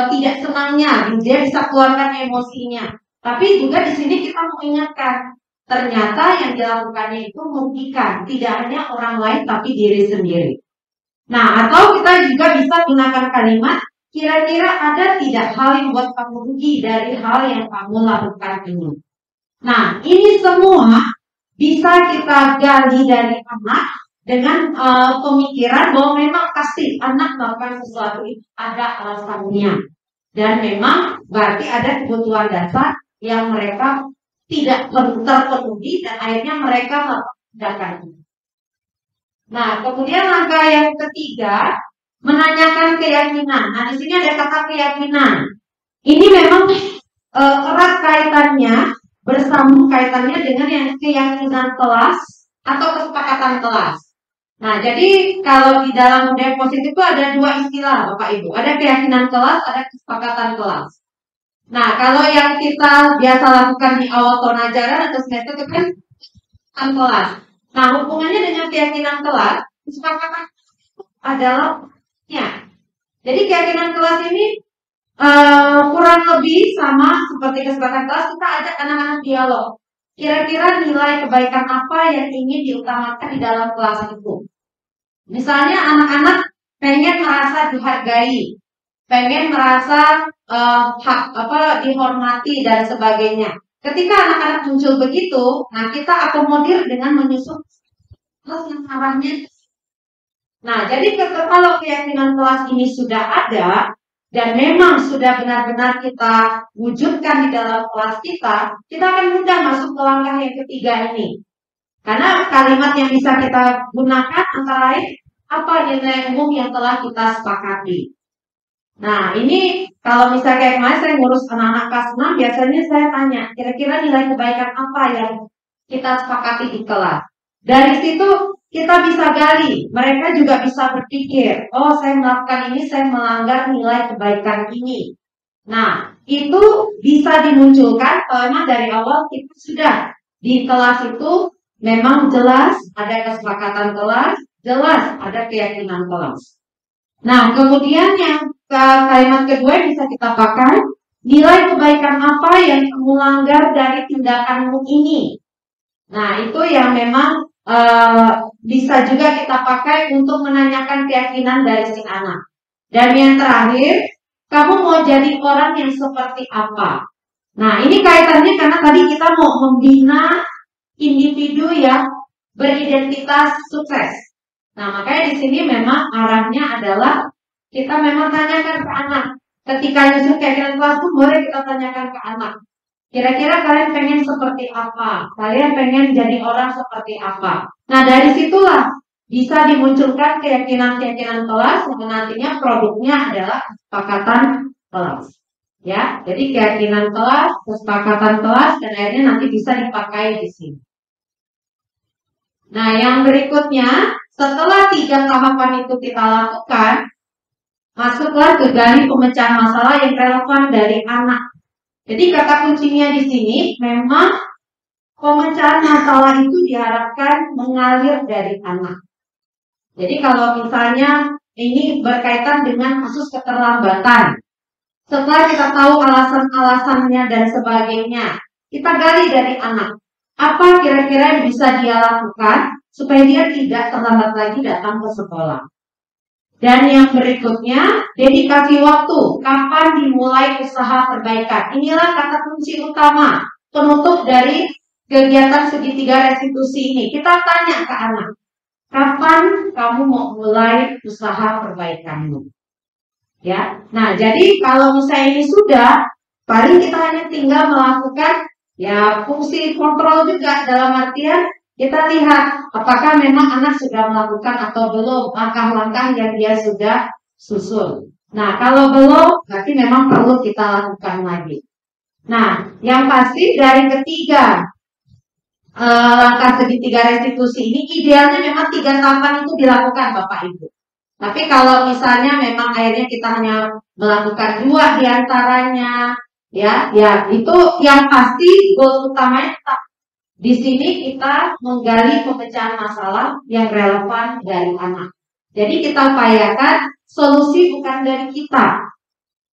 tidak senangnya, dia bisa keluarkan emosinya. Tapi juga di sini kita mengingatkan, ternyata yang dilakukannya itu merugikan, tidak hanya orang lain tapi diri sendiri. Nah, atau kita juga bisa gunakan kalimat, kira-kira ada tidak hal yang buat kamu rugi dari hal yang kamu lakukan ini. Nah, ini semua bisa kita gali dari anak dengan pemikiran bahwa memang pasti anak melakukan sesuatu itu ada alasannya. Dan memang berarti ada kebutuhan dasar yang mereka tidak terpenuhi dan akhirnya mereka melakukan tindakan itu. Nah, kemudian langkah yang ketiga, menanyakan keyakinan. Nah, di sini ada kata keyakinan. Ini memang erat kaitannya, bersambung kaitannya dengan yang keyakinan kelas atau kesepakatan kelas. Nah, jadi kalau di dalam budaya positif itu ada dua istilah, Bapak Ibu. Ada keyakinan kelas, ada kesepakatan kelas. Nah, kalau yang kita biasa lakukan di awal tahun ajaran atau semester itu kan kelas. Nah, hubungannya dengan keyakinan kelas, kesepakatan adalah ya. Jadi keyakinan kelas ini kurang lebih sama seperti kesepakatan kelas, kita ajak anak-anak dialog. Kira-kira nilai kebaikan apa yang ingin diutamakan di dalam kelas itu? Misalnya anak-anak pengen merasa dihargai, pengen merasa dihormati dan sebagainya. Ketika anak-anak muncul begitu, nah kita akomodir dengan menyusun kelas yang arahnya. Nah, jadi kalau keyakinan kelas ini sudah ada dan memang sudah benar-benar kita wujudkan di dalam kelas kita akan mudah masuk ke langkah yang ketiga ini. Karena kalimat yang bisa kita gunakan antara lain apa nilai umum yang telah kita sepakati. Nah, ini kalau misalnya kayak kemarin saya ngurus anak-anak kelas 6, biasanya saya tanya, kira-kira nilai kebaikan apa yang kita sepakati di kelas. Dari situ kita bisa gali, mereka juga bisa berpikir, oh saya melakukan ini, saya melanggar nilai kebaikan ini. Nah, itu bisa dimunculkan kalau memang dari awal kita sudah di kelas itu memang jelas ada kesepakatan kelas, jelas ada keyakinan kelas. Nah, kemudian yang kalimat kedua yang bisa kita pakai, nilai kebaikan apa yang kamu langgar dari tindakanmu ini. Nah, itu yang memang bisa juga kita pakai untuk menanyakan keyakinan dari si anak. Dan yang terakhir, kamu mau jadi orang yang seperti apa? Nah, ini kaitannya karena tadi kita mau membina individu yang beridentitas sukses. Nah, makanya di sini memang arahnya adalah kita memang tanyakan ke anak. Ketika nyusun keyakinan kelas itu boleh kita tanyakan ke anak. Kira-kira kalian pengen seperti apa? Kalian pengen jadi orang seperti apa? Nah, dari situlah bisa dimunculkan keyakinan-keyakinan kelas yang nantinya produknya adalah kesepakatan kelas. Ya, jadi keyakinan kelas, kesepakatan kelas, dan akhirnya nanti bisa dipakai di sini. Nah, yang berikutnya, setelah 3 tahapan itu kita lakukan, masuklah ke gali pemecahan masalah yang relevan dari anak. Jadi kata kuncinya di sini memang pemecahan masalah itu diharapkan mengalir dari anak. Jadi kalau misalnya ini berkaitan dengan kasus keterlambatan, setelah kita tahu alasan-alasannya dan sebagainya, kita gali dari anak. Apa kira-kira yang bisa dia lakukan supaya dia tidak terlambat lagi datang ke sekolah. Dan yang berikutnya, dedikasi waktu. Kapan dimulai usaha perbaikan? Inilah kata kunci utama penutup dari kegiatan segitiga restitusi ini. Kita tanya ke anak, kapan kamu mau mulai usaha perbaikanmu? Ya, nah jadi kalau misalnya ini sudah, paling kita hanya tinggal melakukan ya fungsi kontrol juga, dalam artian kita lihat apakah memang anak sudah melakukan atau belum langkah-langkah yang dia sudah susun. Nah, kalau belum, berarti memang perlu kita lakukan lagi. Nah, yang pasti dari ketiga langkah segitiga restitusi ini idealnya memang 3 tahapan itu dilakukan Bapak Ibu. Tapi kalau misalnya memang akhirnya kita hanya melakukan 2 diantaranya, ya itu yang pasti goal utamanya tetap di sini kita menggali pemecahan masalah yang relevan dari anak. Jadi kita upayakan solusi bukan dari kita,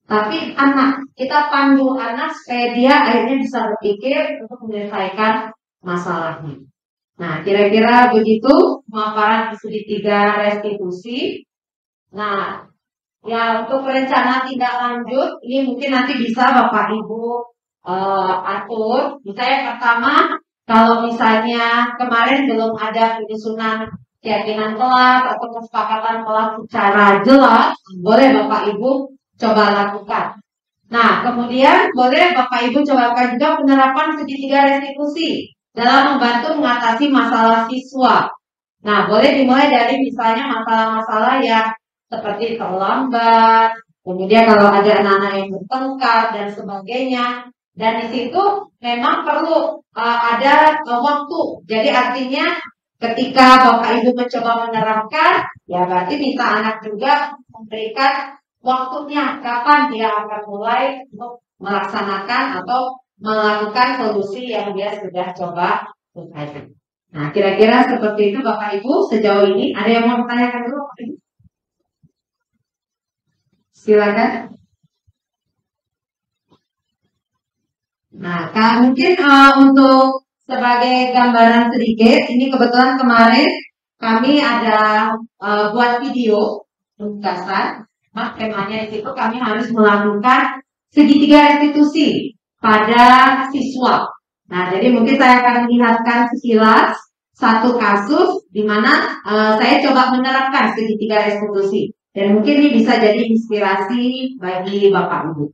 tapi anak. Kita pandu anak supaya dia akhirnya bisa berpikir untuk menyelesaikan masalahnya. Nah, kira-kira begitu pemaparan segitiga restitusi. Nah, ya untuk rencana tindak lanjut ini mungkin nanti bisa Bapak Ibu atur. Misalnya pertama, kalau misalnya kemarin belum ada penyusunan keyakinan kelas atau kesepakatan kelas secara jelas, boleh Bapak Ibu coba lakukan. Nah, kemudian boleh Bapak Ibu coba lakukan juga penerapan segitiga restitusi dalam membantu mengatasi masalah siswa. Nah, boleh dimulai dari misalnya masalah-masalah yang seperti terlambat, kemudian kalau ada anak-anak yang bertengkar dan sebagainya. Dan di situ memang perlu ada waktu. Jadi artinya ketika Bapak Ibu mencoba menerapkan, ya berarti minta anak juga memberikan waktunya kapan dia akan mulai untuk melaksanakan atau melakukan solusi yang dia sudah coba lakukan. Nah, kira-kira seperti itu Bapak Ibu sejauh ini. Ada yang mau bertanyakan dulu Bapak Ibu? Silakan. Nah, mungkin untuk sebagai gambaran sedikit, ini kebetulan kemarin kami ada buat video tugasan. Temanya di situ kami harus melakukan segitiga restitusi pada siswa. Nah, jadi mungkin saya akan lihatkan sekilas satu kasus di mana saya coba menerapkan segitiga restitusi. Dan mungkin ini bisa jadi inspirasi bagi Bapak Ibu.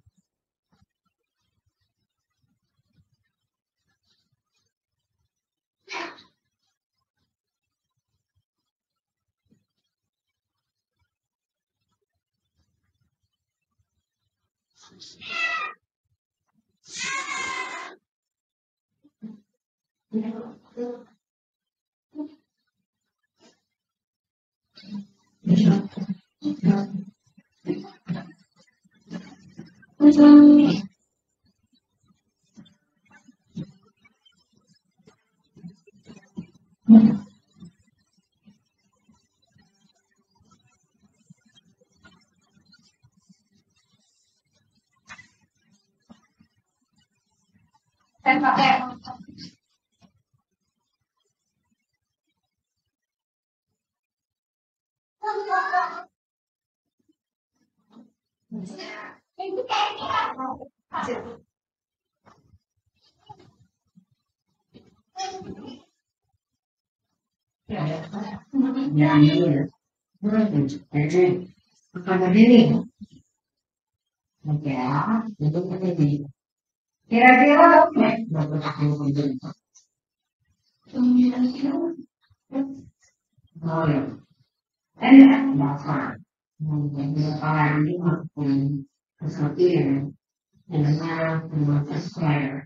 Saya pakai kira-kira dengan sesuai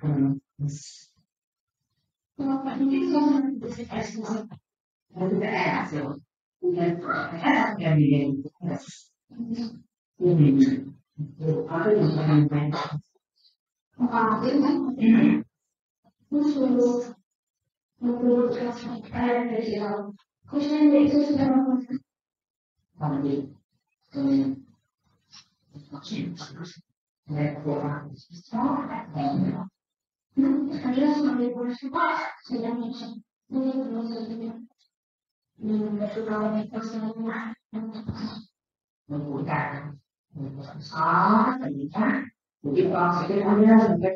jadi kalau saya sampai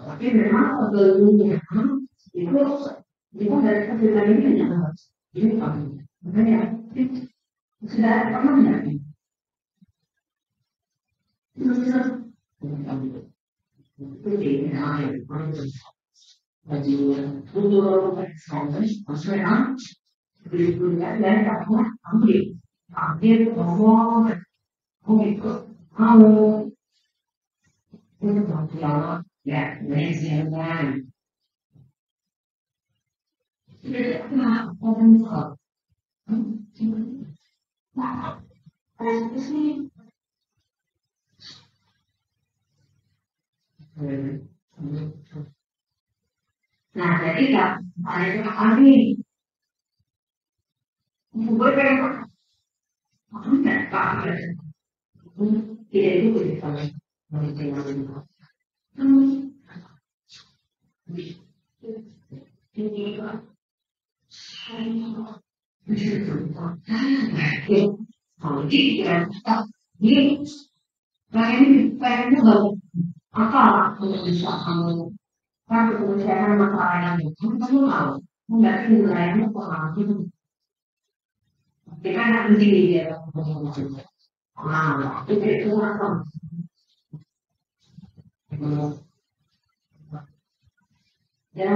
tapi memang sebelumnya itu kita dari kebijakan ini hanya ini makanya sudah pernah nggak? Itu di bagi untuk maksudnya berikutnya dari kamu ambil ngomong ikut mau itu dialog ya menyenangkan nah ngomong nah jadi kan ada kami beberapa tidak pak tidak itu tidak pengen apa untuk bisa kamu kan penyelesaian masalah yang kamu tahu nggak nilainya pengalaman kita nanti dia itu apa ya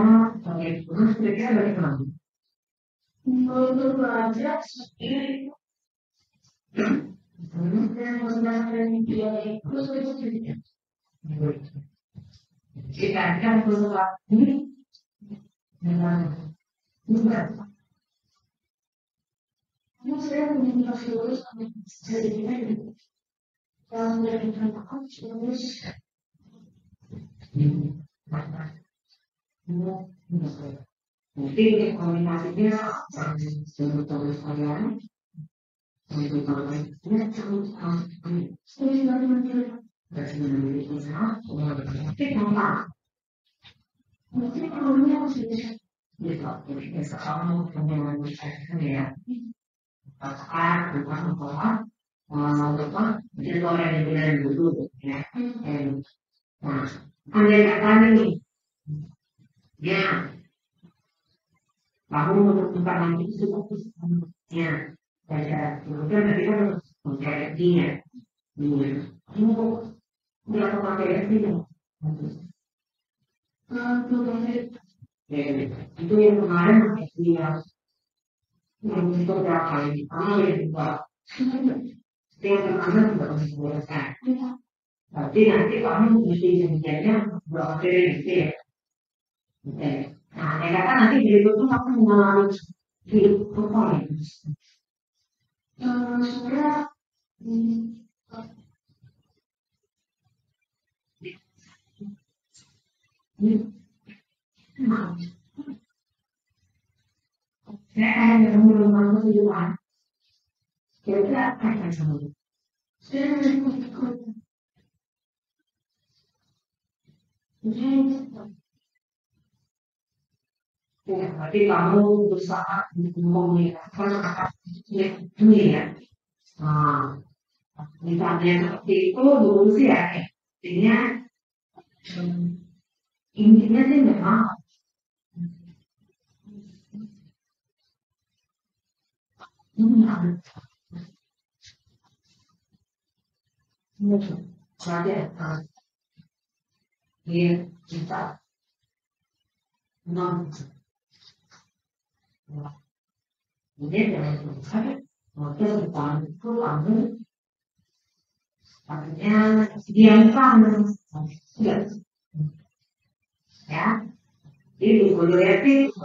mereka bagaimana untuk belajar ini kita akan berusaha ini dengan juga saya mengingat lulus dari yang dari kampus lulus mungkin kombinasinya sebetulnya kalian lalu menentukan nanti itu ya baca kemudian ketika mencari dia berapa materi dia itu yang kemarin dia yang itu berapa yang pertama yang kedua yang pertama tidak menggunakan berarti nanti kamu mesti menjadinya berapa materi gitu ya nah yang kata nanti berikutnya kamu mengalami hidup apa ya sebenarnya saya hanya belum tujuan kira-kira apa yang sama saya ya, berarti kamu berusaha memilihkan ini ya. Nah, misalnya seperti itu dulu sih ya, intinya sih memang saja dia kita ini dengan saya maka depan itu kamu Artinya diamkan. Enggak. Ya. Jadi guru etik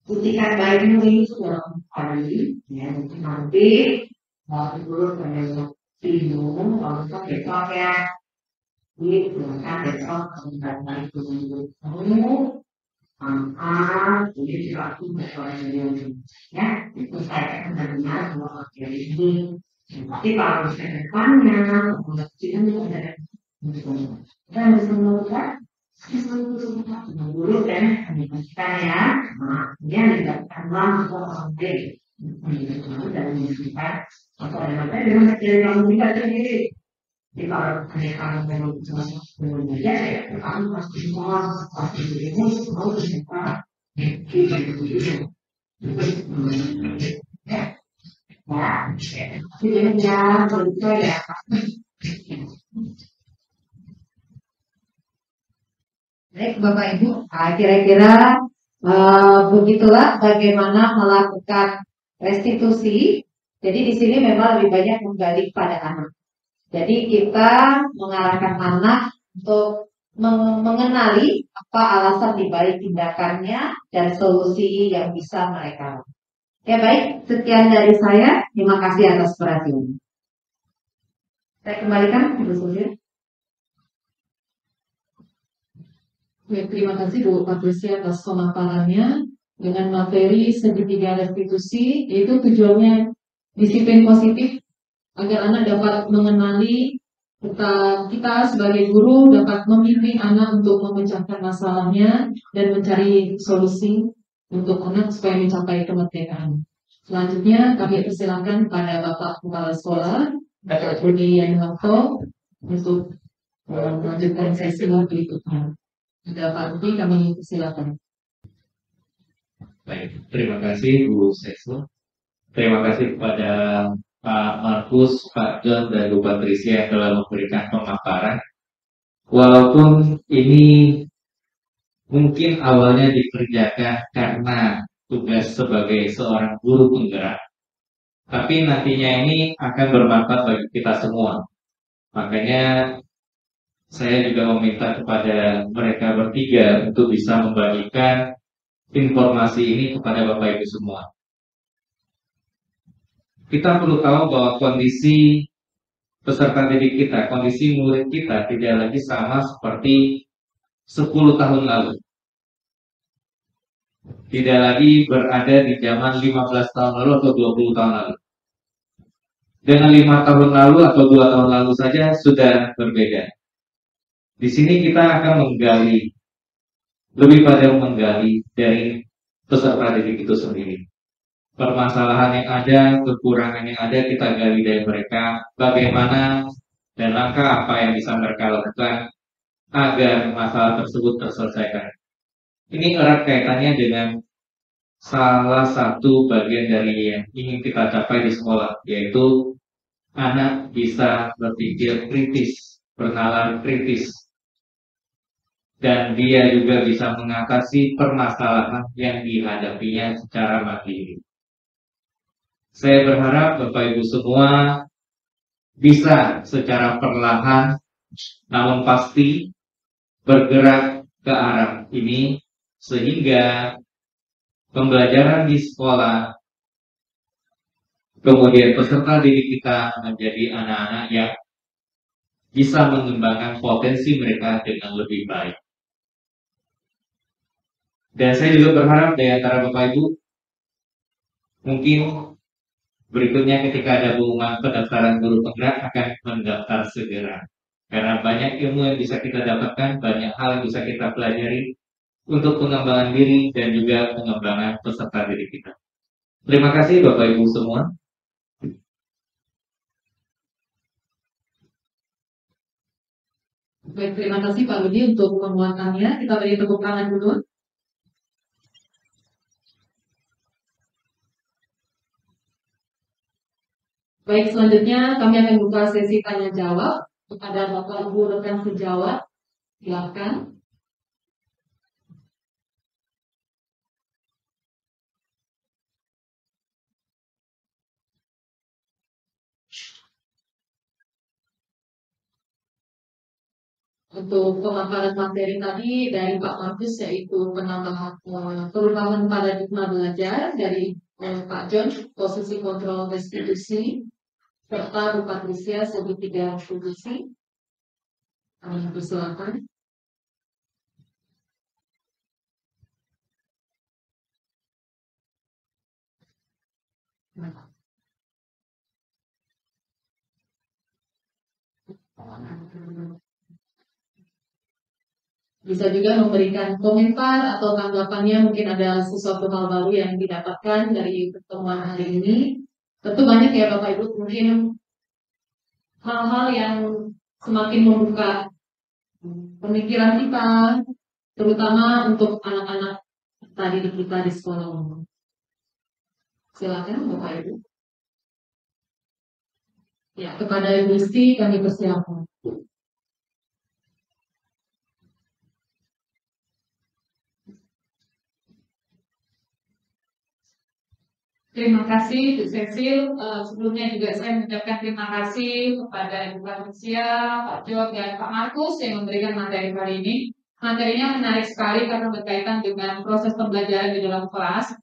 buktikan baik ini sudah kali ya nanti mau guru pada bingung kalau besok ya gitu kan besok kemudian itu kamu angkat jadi suatu persoalan ya itu saya benar-benar mau jadi ini tapi kalau saya depannya mungkin ada dan semoga dulu kan kita ya dia didapatkan langsung oke dan kita atau ada apa dengan kecil yang kita sendiri di kalau kamu belum ya kamu pasti semua pasti dirimu mau kita kita itu ya ya begitu ya. Baik Bapak Ibu, kira-kira begitulah bagaimana melakukan restitusi. Jadi di sini memang lebih banyak menggali pada anak. Jadi kita mengarahkan anak untuk mengenali apa alasan dibalik tindakannya dan solusi yang bisa mereka lakukan. Ya baik, sekian dari saya. Terima kasih atas perhatiannya. Saya kembalikan Ibu Surya. Baik, terima kasih Bu Patricia atas pemaparannya dengan materi segitiga restitusi, yaitu tujuannya disiplin positif agar anak dapat mengenali kita sebagai guru dapat membimbing anak untuk memecahkan masalahnya dan mencari solusi untuk anak supaya mencapai kemerdekaan. Selanjutnya kami persilakan pada Bapak Kepala Sekolah, Bapak Budi Yanto untuk melanjutkan sesi berikutnya. Ada Pak Budi, kami silakan. Baik, terima kasih Bu Seso. Terima kasih kepada Pak Markus, Pak John, dan Bu Patricia yang telah memberikan pemaparan. Walaupun ini mungkin awalnya dikerjakan karena tugas sebagai seorang guru penggerak, tapi nantinya ini akan bermanfaat bagi kita semua. Makanya saya juga meminta kepada mereka bertiga untuk bisa membagikan informasi ini kepada Bapak Ibu semua. Kita perlu tahu bahwa kondisi peserta didik kita, kondisi murid kita tidak lagi sama seperti 10 tahun lalu. Tidak lagi berada di zaman 15 tahun lalu atau 20 tahun lalu. Dengan 5 tahun lalu atau 2 tahun lalu saja sudah berbeda. Di sini kita akan menggali, lebih pada menggali dari peserta didik itu sendiri. Permasalahan yang ada, kekurangan yang ada, kita gali dari mereka, bagaimana dan langkah apa yang bisa mereka lakukan agar masalah tersebut terselesaikan. Ini erat kaitannya dengan salah satu bagian dari yang ingin kita capai di sekolah, yaitu anak bisa berpikir kritis, bernalar kritis, dan dia juga bisa mengatasi permasalahan yang dihadapinya secara mandiri. Saya berharap Bapak Ibu semua bisa secara perlahan namun pasti bergerak ke arah ini sehingga pembelajaran di sekolah, kemudian peserta didik kita menjadi anak-anak yang bisa mengembangkan potensi mereka dengan lebih baik. Dan saya juga berharap dari antara Bapak Ibu, mungkin berikutnya ketika ada pengumuman pendaftaran guru penggerak akan mendaftar segera. Karena banyak ilmu yang bisa kita dapatkan, banyak hal yang bisa kita pelajari untuk pengembangan diri dan juga pengembangan peserta didik kita. Terima kasih Bapak Ibu semua. Baik, terima kasih Pak Budi untuk penguatannya. Kita beri tepuk tangan dulu. Baik, selanjutnya kami akan buka sesi tanya jawab kepada Bapak Ibu rekan sejawat. Silakan. Untuk pemaparan materi tadi dari Pak Markus yaitu penambahan perubahan paradigma belajar dari Pak John, posisi kontrol restitusi, serta Bu Patricia segitiga restitusi. Persilakan. Bisa juga memberikan komentar atau tanggapannya, mungkin ada sesuatu hal baru yang didapatkan dari pertemuan hari ini. Tentu banyak ya Bapak Ibu, mungkin hal-hal yang semakin membuka pemikiran kita, terutama untuk anak-anak tadi kita di sekolah umum. Silakan Bapak Ibu. Ya, kepada Ibu Isti kami persilakan. Terima kasih Bu Cecil. Sebelumnya juga saya mengucapkan terima kasih kepada Ibu Patricia, Pak John, dan Pak Markus yang memberikan materi kali ini. Materinya menarik sekali karena berkaitan dengan proses pembelajaran di dalam kelas.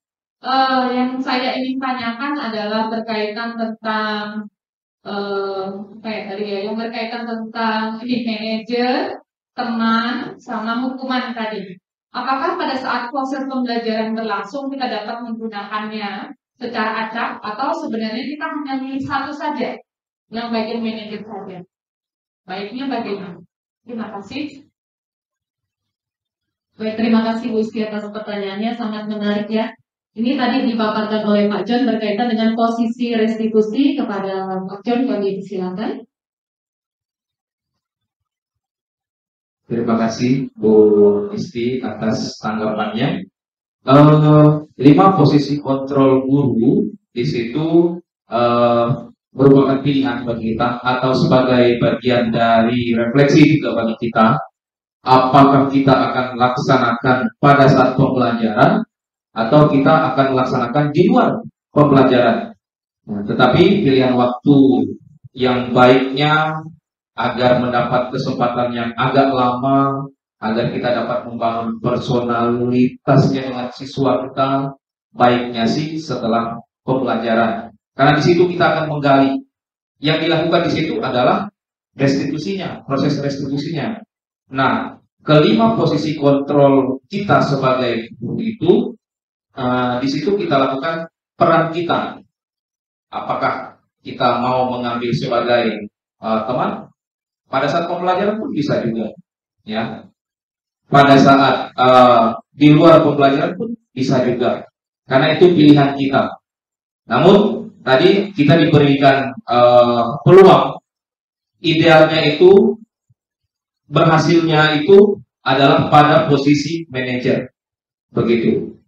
Yang saya ingin tanyakan adalah berkaitan tentang yang berkaitan tentang manajer, teman, sama hukuman tadi. Apakah pada saat proses pembelajaran berlangsung kita dapat menggunakannya secara acak atau sebenarnya kita hanya milih satu saja yang bagian manajer saja? Baiknya bagaimana? Terima kasih. Baik, terima kasih Bu Isti atas pertanyaannya, sangat menarik ya. Ini tadi dipaparkan oleh Pak John berkaitan dengan posisi restitusi. Kepada Pak John kami silakan. Terima kasih Bu Isti atas tanggapannya. 5 posisi kontrol guru di situ merupakan pilihan bagi kita atau sebagai bagian dari refleksi juga bagi kita. Apakah kita akan laksanakan pada saat pembelajaran atau kita akan laksanakan di luar pembelajaran. Nah, tetapi pilihan waktu yang baiknya agar mendapat kesempatan yang agak lama, agar kita dapat membangun personalitasnya dengan siswa kita, baiknya sih setelah pembelajaran. Karena di situ kita akan menggali. Yang dilakukan di situ adalah restitusinya, proses restitusinya. Nah, kelima posisi kontrol kita sebagai guru itu, di situ kita lakukan peran kita. Apakah kita mau mengambil sebagai teman? Pada saat pembelajaran pun bisa juga, ya. Pada saat di luar pembelajaran pun bisa juga, karena itu pilihan kita. Namun tadi kita diberikan peluang, idealnya itu berhasilnya itu adalah pada posisi manajer, begitu.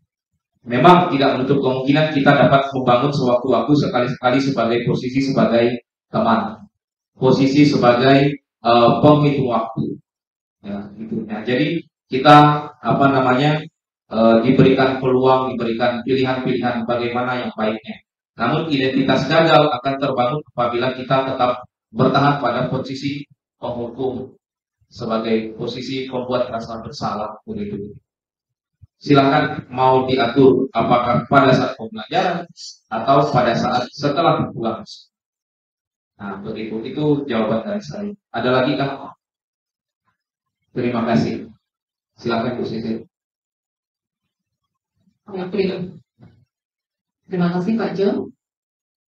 Memang tidak menutup kemungkinan kita dapat membangun sewaktu-waktu sekali-sekali sebagai posisi sebagai teman, posisi sebagai penghitung waktu, ya, gitu. Nah, jadi kita diberikan peluang, diberikan pilihan-pilihan bagaimana yang baiknya. Namun identitas gagal akan terbangun apabila kita tetap bertahan pada posisi penghukum sebagai posisi pembuat rasa bersalah, begitu. Silakan mau diatur apakah pada saat pembelajaran atau pada saat setelah pulang. Nah, begitu. Itu jawaban dari saya. Ada lagi kah? Terima kasih. Silakan Bu Siti. Terima kasih Pak Jo.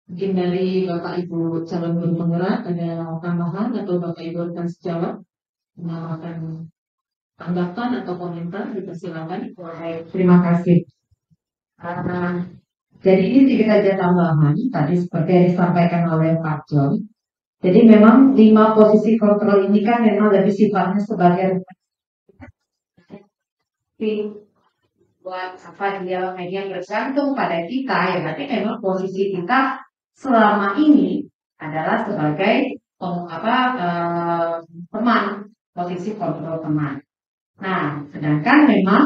Mungkin dari Bapak Ibu calon guru penggerak ada tambahan atau Bapak Ibu rekan sejawat menambahkan tanggapan atau komentar, dipersilakan. Terima kasih. Jadi ini sedikit saja tambahan tadi seperti yang disampaikan oleh Pak John. Jadi memang 5 posisi kontrol ini kan memang lebih sifatnya sebagai buat apa dia yang bergantung pada kita, ya berarti memang posisi kita selama ini adalah sebagai teman, posisi kontrol teman. Nah, sedangkan memang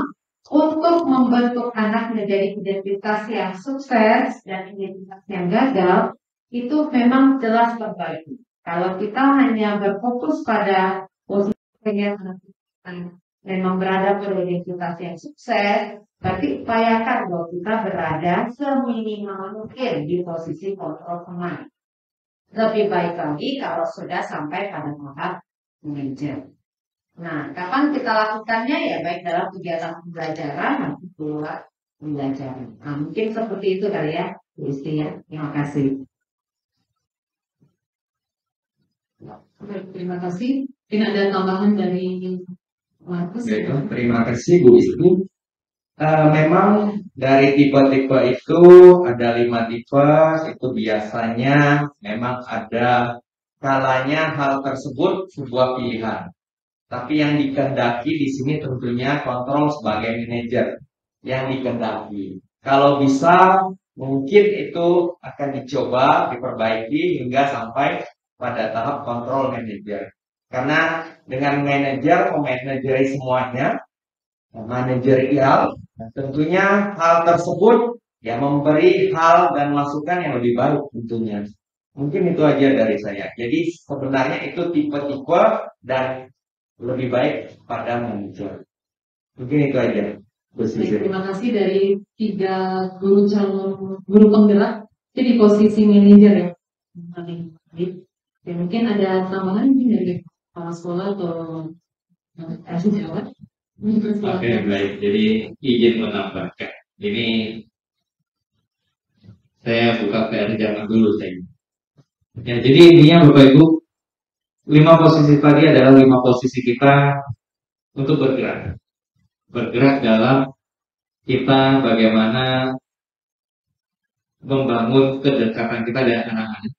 untuk membentuk anak menjadi identitas yang sukses dan identitas yang gagal itu memang jelas terbagi. Kalau kita hanya berfokus pada posisi pengen memang berada pada identitas yang sukses, berarti upayakan bahwa kita berada seminimal mungkin di posisi kontrol teman. Lebih baik lagi kalau sudah sampai pada tahap manajer. Nah, kapan kita lakukannya ya baik dalam kegiatan pembelajaran maupun keluar pembelajaran. Nah, mungkin seperti itu kali ya, Bu Isti ya. Terima kasih. Baik, terima kasih. Mungkin ada tambahan dari Markus. Terima kasih Bu Isti. Memang dari tipe-tipe itu ada 5 tipe, itu biasanya memang ada kalanya hal tersebut sebuah pilihan. Tapi yang dikehendaki di sini tentunya kontrol sebagai manajer yang dikehendaki. Kalau bisa mungkin itu akan dicoba diperbaiki hingga sampai pada tahap kontrol manajer. Karena dengan manajer memanajeri semuanya, manajerial, tentunya hal tersebut ya memberi hal dan masukan yang lebih baik tentunya. Mungkin itu aja dari saya. Jadi sebenarnya itu tipe-tipe dan lebih baik pada manajer. Mungkin itu aja. Baik, terima kasih dari 3 guru calon guru penggerak. Jadi posisi manajer ya. Ya, mungkin ada tambahan dari kepala sekolah atau jawab. Oke, baik. Jadi izin menambahkan. Ini saya buka PR zaman dulu saya. Ya, jadi intinya Bapak Ibu, 5 posisi tadi adalah 5 posisi kita untuk bergerak. Bergerak dalam kita bagaimana membangun kedekatan kita dengan anak-anak.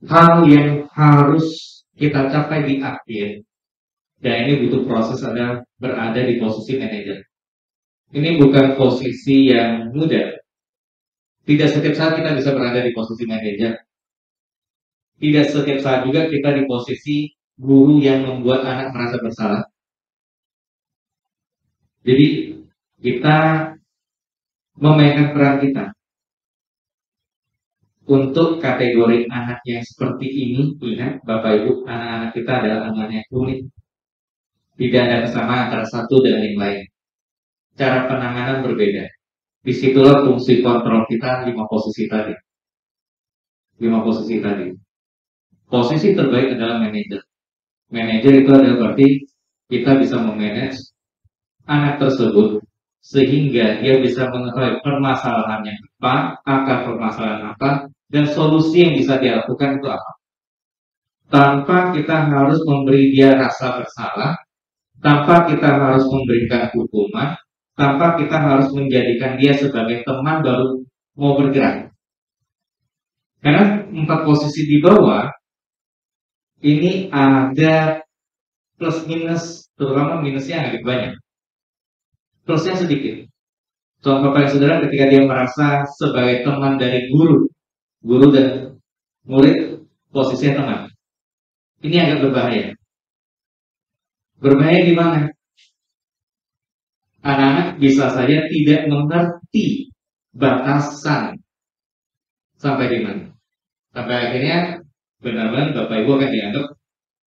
Hal yang harus kita capai di akhir, dan ini butuh proses adalah berada di posisi manajer. Ini bukan posisi yang mudah. Tidak setiap saat kita bisa berada di posisi manajer. Tidak setiap saat juga kita di posisi guru yang membuat anak merasa bersalah. Jadi kita memainkan peran kita untuk kategori anak yang seperti ini. Ingat Bapak Ibu, anak-anak kita adalah anak yang unik. Tidak ada kesamaan antara satu dan yang lain. Cara penanganan berbeda. Disitulah fungsi kontrol kita 5 posisi tadi. 5 posisi tadi. Posisi terbaik adalah manajer. Manajer itu adalah berarti kita bisa memanage anak tersebut sehingga dia bisa mengetahui permasalahannya apa, akar permasalahan apa, dan solusi yang bisa dia lakukan itu apa. Tanpa kita harus memberi dia rasa bersalah, tanpa kita harus memberikan hukuman, tanpa kita harus menjadikan dia sebagai teman baru mau bergerak. Karena 4 posisi di bawah ini ada plus minus, terutama minusnya agak banyak. Plusnya sedikit. Contoh Bapak Saudara ketika dia merasa sebagai teman dari guru dan murid posisinya teman. Ini agak berbahaya. Berbahaya di mana? Anak-anak bisa saja tidak mengerti batasan sampai di mana. Sampai akhirnya benar-benar Bapak Ibu akan dianggap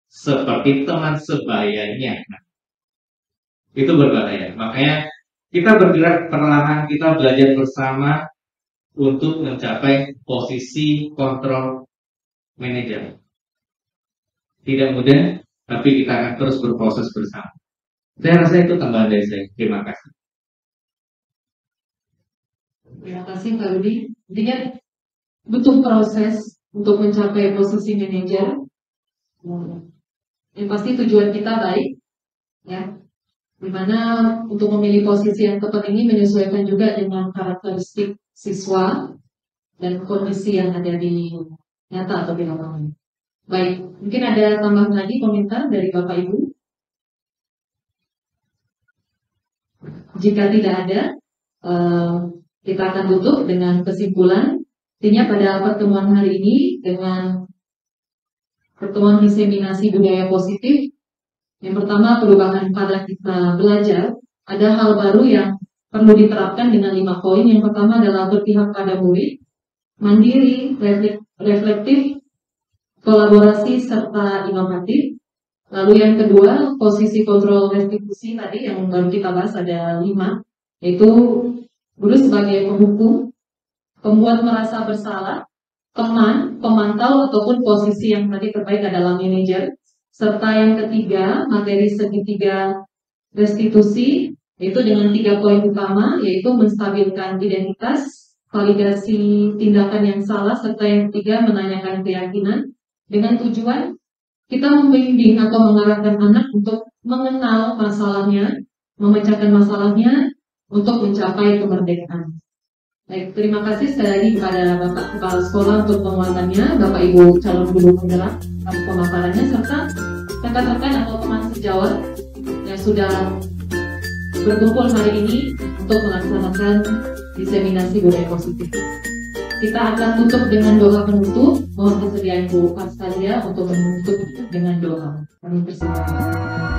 seperti teman sebayanya. Itu berbahaya. Makanya kita bergerak perlahan, kita belajar bersama untuk mencapai posisi kontrol manajer. Tidak mudah, tapi kita akan terus berproses bersama. Saya rasa itu tambahan dari saya. Terima kasih. Terima kasih Pak Rudi. Intinya butuh proses untuk mencapai posisi manajer. Yang pasti tujuan kita baik, ya. Dimana untuk memilih posisi yang tepat ini menyesuaikan juga dengan karakteristik siswa dan kondisi yang ada di nyata atau di lapangan. Baik, mungkin ada tambahan lagi komentar dari Bapak Ibu. Jika tidak ada, kita akan tutup dengan kesimpulan. Intinya pada pertemuan hari ini dengan pertemuan diseminasi budaya positif, yang pertama perubahan pada kita belajar, ada hal baru yang perlu diterapkan dengan 5 poin. Yang pertama adalah berpihak pada murid, mandiri, reflektif, kolaborasi, serta inovatif. Lalu yang kedua, posisi kontrol restitusi tadi yang baru kita bahas ada 5, yaitu guru sebagai penghukum, pembuat merasa bersalah, teman, pemantau ataupun posisi yang tadi terbaik adalah manajer, serta yang ketiga, materi segitiga restitusi, yaitu dengan 3 poin utama, yaitu menstabilkan identitas, validasi tindakan yang salah, serta yang ketiga menanyakan keyakinan, dengan tujuan kita membimbing atau mengarahkan anak untuk mengenal masalahnya, memecahkan masalahnya, untuk mencapai kemerdekaan. Baik, terima kasih sekali lagi kepada Bapak Kepala Sekolah untuk penguatannya, Bapak Ibu calon guru penggerak untuk pemaparannya, serta rekan-rekan atau teman sejawat yang sudah berkumpul hari ini untuk melaksanakan diseminasi budaya positif. Kita akan tutup dengan doa penutup. Mohon kesediaan Bu Paskalia untuk menutup dengan doa. Kami persilakan.